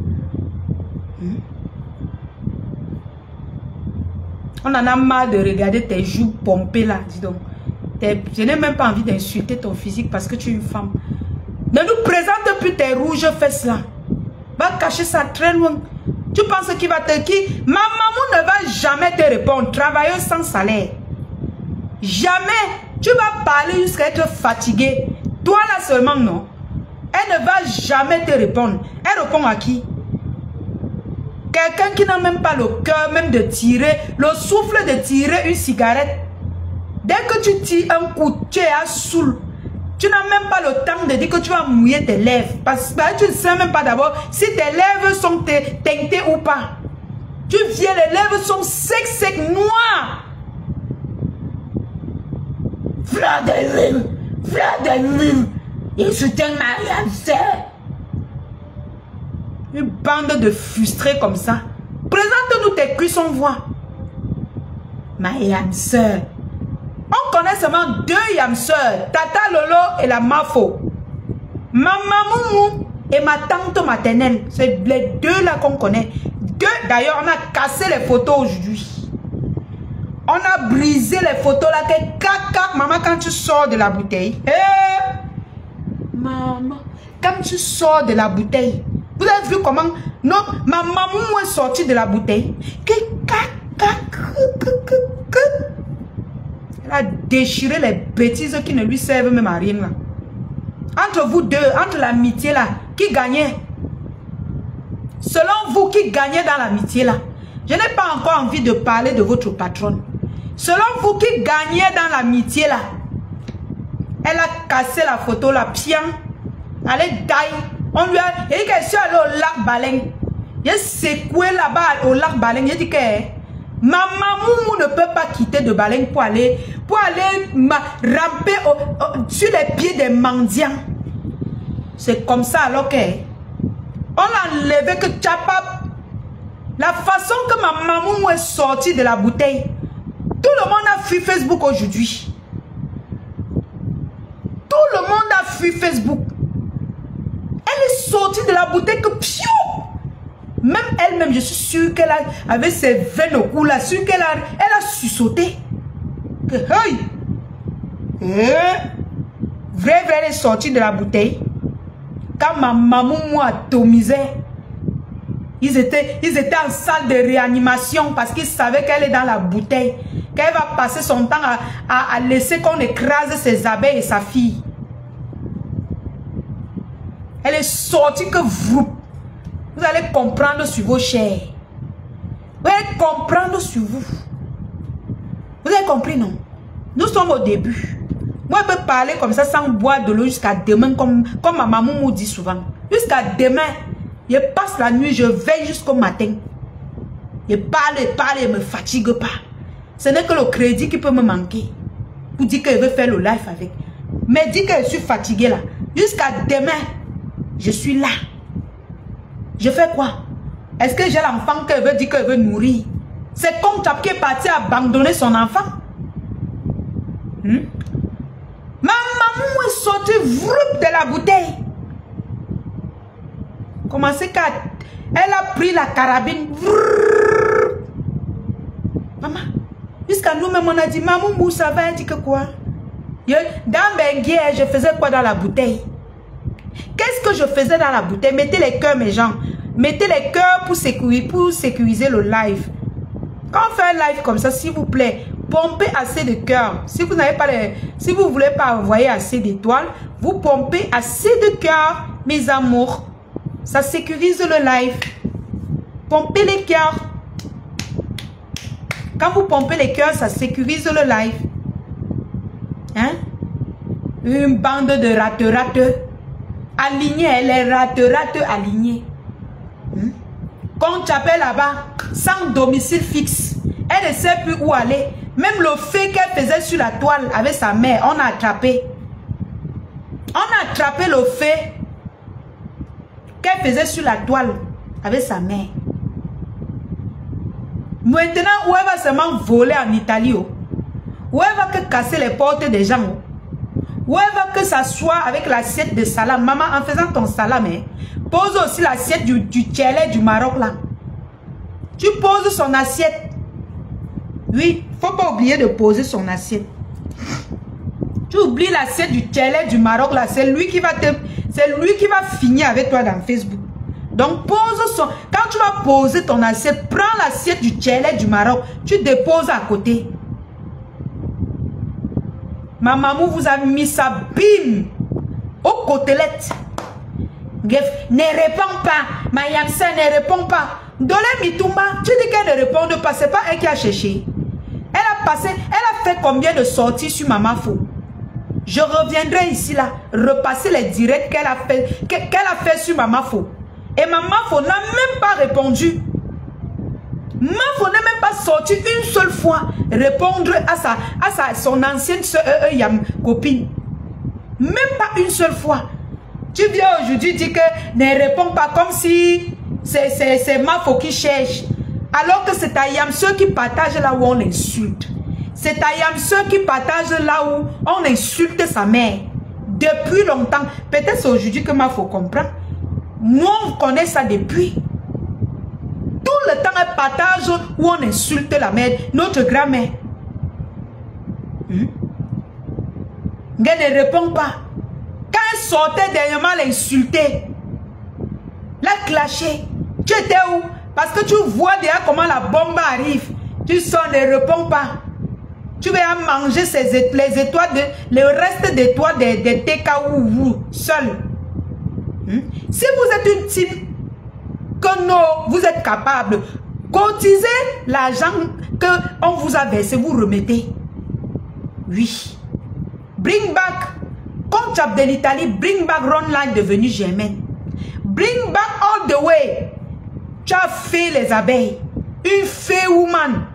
On en a marre de regarder tes joues pompées là, dis donc. Je n'ai même pas envie d'insulter ton physique parce que tu es une femme. Ne nous présente plus tes rouges fesses là. Va cacher ça très loin. Tu penses qu'il va te... Ma maman ne va jamais te répondre. Travailleuse sans salaire. Jamais. Tu vas parler jusqu'à être fatigué. Toi là seulement, non. Elle ne va jamais te répondre. Elle répond à qui? Quelqu'un qui n'a même pas le cœur même de tirer, le souffle de tirer une cigarette. Dès que tu tires un coup, tu es à saoul. Tu n'as même pas le temps de dire que tu vas mouiller tes lèvres. Parce que tu ne sais même pas d'abord si tes lèvres sont teintées ou pas. Tu viens, les lèvres sont secs, noires. Fleur de lune, et je t'aime Marianne, sœur. Une bande de frustrés comme ça. Présente-nous tes cuisses, on voit. Marianne, sœur. On connaît seulement deux yamseurs, Tata Lolo et la Mafo. Ma maman et ma tante maternelle. C'est les deux là qu'on connaît. Deux, d'ailleurs, on a cassé les photos aujourd'hui. On a brisé les photos là. Caca, maman, quand tu sors de la bouteille. Maman, quand tu sors de la bouteille. Vous avez vu comment non, ma maman est sortie de la bouteille. Elle a déchiré les bêtises qui ne lui servent même à rien là. Entre vous deux, entre l'amitié là, qui gagnait? Selon vous, qui gagnait dans l'amitié là? Je n'ai pas encore envie de parler de votre patronne. Selon vous, qui gagnait dans l'amitié là? Elle a cassé la photo là, pian. Elle est taille. On lui a dit qu'elle est allée au lac Baleine. Il a secoué là-bas au lac Baleine. Il a dit que ma maman ne peut pas quitter de Baleine pour aller ramper sur les pieds des mendiants. C'est comme ça alors que on a enlevé que Tchapap. La façon que ma maman est sortie de la bouteille. Tout le monde a fui Facebook aujourd'hui. Tout le monde a fui Facebook. Elle est sortie de la bouteille que piou. Même elle-même, je suis sûre qu'elle a, avec ses veines au cou là, sûre qu'elle a sursauté. Que hey! Vrai, elle est sortie de la bouteille. Quand ma maman m'a atomisé, ils étaient en salle de réanimation parce qu'ils savaient qu'elle est dans la bouteille. qu'elle va passer son temps à laisser qu'on écrase ses abeilles et sa fille. Elle est sortie que vous allez comprendre sur vos chairs. Vous allez comprendre sur vous. Vous avez compris, non? Nous sommes au début. Moi, je peux parler comme ça sans boire de l'eau jusqu'à demain, comme ma maman me dit souvent. Jusqu'à demain, je passe la nuit, je veille jusqu'au matin. Je parle, je ne me fatigue pas. Ce n'est que le crédit qui peut me manquer. Pour dire que je veux faire le live avec. Mais dis que je suis fatiguée là. Jusqu'à demain, je suis là. Je fais quoi? Est-ce que j'ai l'enfant que je veux dire que je veux nourrir? C'est comme Tap qui est parti abandonner son enfant. Ma maman est sortie de la bouteille. Comment c'est qu'elle a pris la carabine. Maman, jusqu'à nous-mêmes, on a dit, maman, où ça va? Elle dit que quoi? Dans Benguier, je faisais quoi dans la bouteille? Qu'est-ce que je faisais dans la bouteille? Mettez les cœurs, mes gens. Mettez les cœurs pour sécuriser le live. Quand on fait un live comme ça, s'il vous plaît, pompez assez de cœurs. Si vous n'avez pas si vous voulez pas envoyer assez d'étoiles, vous pompez assez de cœurs, mes amours. Ça sécurise le live. Pompez les cœurs. Quand vous pompez les cœurs, ça sécurise le live. Hein? Une bande de rateux. Alignés, les rateux alignés. Quand tu appelles là-bas, sans domicile fixe, elle ne sait plus où aller. Même le fait qu'elle faisait sur la toile avec sa mère, on a attrapé. On a attrapé le fait qu'elle faisait sur la toile avec sa mère. Maintenant, où elle va seulement voler en Italie, où elle va que casser les portes des gens, où elle va que s'asseoir avec l'assiette de salam. Maman, en faisant ton salam, pose aussi l'assiette du tchelé du Maroc là. Tu poses son assiette. Oui, il ne faut pas oublier de poser son assiette. Tu oublies l'assiette du tchelé du Maroc là. C'est lui qui va finir avec toi dans Facebook. Donc pose son. Quand tu vas poser ton assiette, prends l'assiette du tchelé du Maroc. Tu déposes à côté. Ma maman vous a mis ça, bim, aux côtelettes. Ne réponds pas. Ma Yamsa ne répond pas. Dole Mitumba, tu dis qu'elle ne répond pas. C'est pas elle qui a cherché. Elle a fait combien de sorties sur Maman Fo? Je reviendrai ici là, repasser les directs qu'elle a fait sur Maman Fo. Et Maman Fo n'a même pas répondu. Maman Fo n'a même pas sorti une seule fois répondre à son ancienne copine. Même pas une seule fois. Tu viens aujourd'hui dire que ne répond pas comme si c'est Mafo qui cherche. Alors que c'est Ayamseux qui partage là où on l'insulte. C'est Ayamseux qui partage là où on insulte sa mère. Depuis longtemps. Peut-être c'est aujourd'hui que Mafo comprend. Nous on connaît ça depuis. Tout le temps elle partage où on insulte la mère. Notre grand-mère. Elle ne répond pas. Quand elle sortait dernièrement l'insulter, la clasher, tu étais où? Parce que tu vois déjà comment la bombe arrive. Tu sors, ne réponds pas. Tu vas manger les étoiles, le reste des étoiles des TKU seul. Si vous êtes une team, que non, vous êtes capable, cotisez l'argent qu'on vous a versé, vous remettez. Oui. Bring back. Comme Tchap de l'Italie, bring back Ronline devenu Germaine. Bring back all the way. Tu as fait les abeilles. Une fée woman.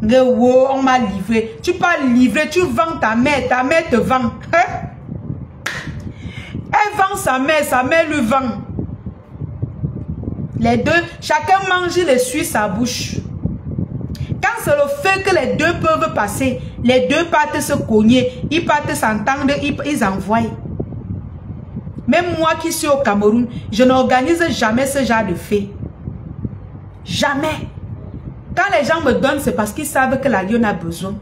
On m'a livré. Tu pas livré, tu vends ta mère te vend. Elle vend sa mère lui vend. Les deux, chacun mange et suit sa bouche. Quand c'est le fait que les deux peuvent passer, les deux partent se cogner, ils partent s'entendre, ils envoient. Même moi qui suis au Cameroun, je n'organise jamais ce genre de fait. Jamais. Quand les gens me donnent, c'est parce qu'ils savent que la lionne a besoin.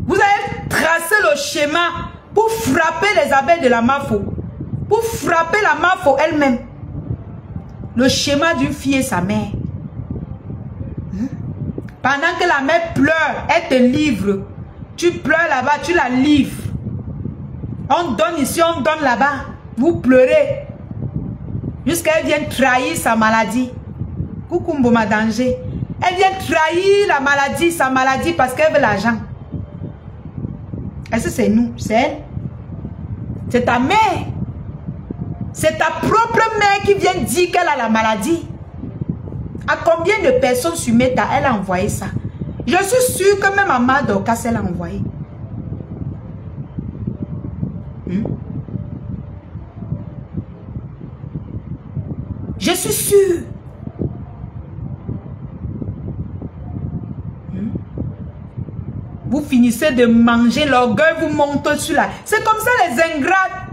Vous avez tracé le schéma pour frapper les abeilles de la Mafo. Pour frapper la Mafo elle-même. Le schéma d'une fille et sa mère. Pendant que la mère pleure, elle te livre. Tu pleures là-bas, tu la livres. On donne ici, on donne là-bas. Vous pleurez. Jusqu'à elle vienne trahir sa maladie. Coucou Mboma Danger. Elle vient trahir la maladie, sa maladie, parce qu'elle veut l'argent. Est-ce que c'est nous? C'est elle? C'est ta mère. C'est ta propre mère qui vient dire qu'elle a la maladie. À combien de personnes sur Meta elle a envoyé ça? Je suis sûre que même Maman Dorcas elle a envoyé. Je suis sûre. Vous finissez de manger, l'orgueil vous monte sur la... C'est comme ça les ingrates.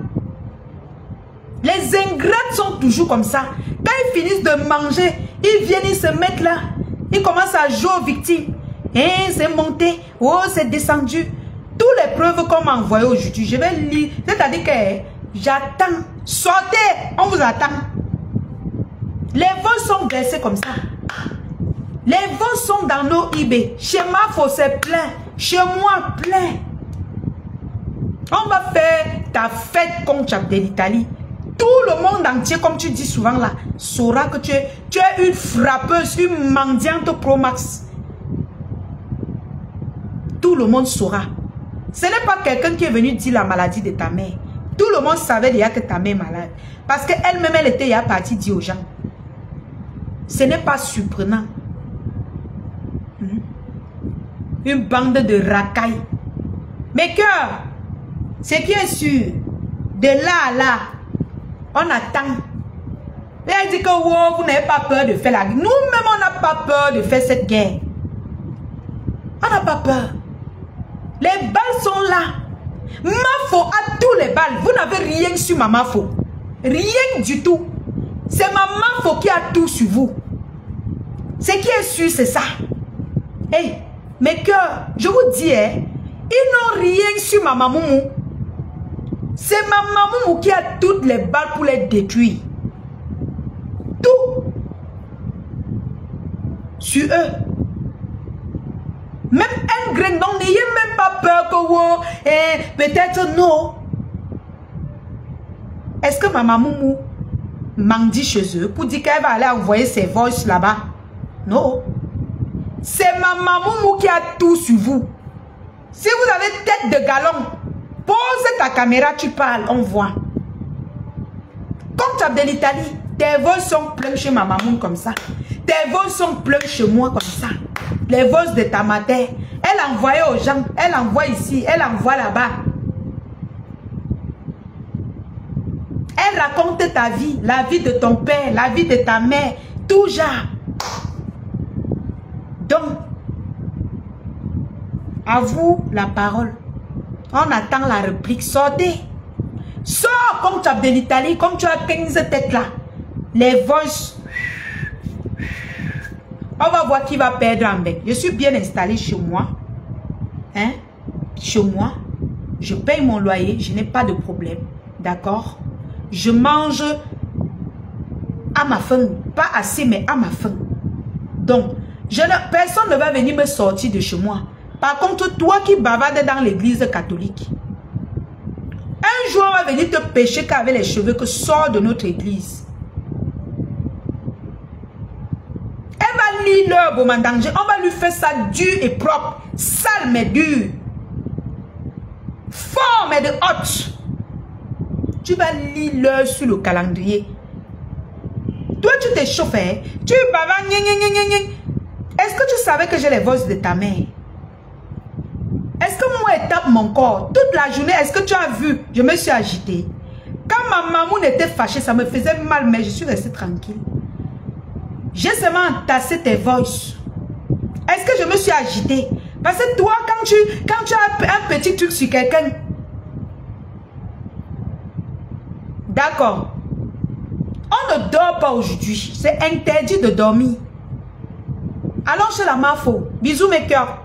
Les ingrates sont toujours comme ça. Quand ils finissent de manger, ils viennent, ils se mettent là. Ils commencent à jouer aux victimes. Eh, c'est monté. Oh, c'est descendu. Toutes les preuves qu'on m'a envoyées aujourd'hui, je vais lire. C'est-à-dire que j'attends. Sortez, on vous attend. Les vols sont versés comme ça. Les vols sont dans nos eBay. Chez Mafo, c'est plein. Chez moi, plein. On va faire ta fête contre Chapter d'Italie. Tout le monde entier, comme tu dis souvent là, saura que tu es une frappeuse, une mendiante Pro Max. Tout le monde saura. Ce n'est pas quelqu'un qui est venu dire la maladie de ta mère. Tout le monde savait déjà que ta mère est malade. Parce qu'elle-même, elle était déjà partie dire aux gens. Ce n'est pas surprenant. Une bande de racailles. Mes cœurs, ce qui est sûr, de là à là, on attend. Elle dit que wow, vous n'avez pas peur de faire la guerre. Nous-mêmes, on n'a pas peur de faire cette guerre. On n'a pas peur. Les balles sont là. Mafo a tous les balles. Vous n'avez rien sur ma Mafo. Rien du tout. C'est ma Mafo qui a tout sur vous. Ce qui est sûr, c'est ça. Hey, mes cœurs, je vous dis, hein, ils n'ont rien sur ma mamoumou. C'est ma mamoumou qui a toutes les balles pour les détruire. Tout. Sur eux. Même un grain, donc n'ayez même pas peur que vous, peut-être non. Est-ce que ma mamoumou m'a dit chez eux pour dire qu'elle va aller envoyer ses voices là-bas? Non. C'est ma mamoumou qui a tout sur vous. Si vous avez tête de galon, pose ta caméra, tu parles, on voit. Comme tu as de l'Italie, tes vols sont pleins chez ma mamoum comme ça. Tes vols sont pleins chez moi comme ça. Les vols de ta mère, elle envoie aux gens, elle envoie ici, elle envoie là-bas. Elle raconte ta vie, la vie de ton père, la vie de ta mère, tout genre. Donc, à vous la parole. On attend la réplique. Sortez. Sors comme tu as de l'Italie, comme tu as 15 têtes là. Les voices. On va voir qui va perdre un bec. Je suis bien installé chez moi. Hein? Chez moi. Je paye mon loyer. Je n'ai pas de problème. D'accord? Je mange à ma faim. Pas assez, mais à ma faim. Donc, personne ne va venir me sortir de chez moi. Par contre, toi qui bavardes dans l'église catholique, un jour, on va venir te pêcher qu'avec les cheveux que sort de notre église. Elle va lire leur beau danger. On va lui faire ça dur et propre. Sale mais dur. Fort mais de haute. Tu vas lire l'heure sur le calendrier. Toi, tu t'échauffes. Hein? Tu bavardes. Est-ce que tu savais que j'ai les voix de ta mère? Est-ce que moi, elle tape mon corps? Toute la journée, est-ce que tu as vu? Je me suis agitée. Quand ma maman était fâchée, ça me faisait mal, mais je suis restée tranquille. J'ai seulement entassé tes voices. Est-ce que je me suis agitée? Parce que toi, quand tu as un petit truc sur quelqu'un... D'accord. On ne dort pas aujourd'hui. C'est interdit de dormir. Allons chez la Mafo. Bisous mes cœurs.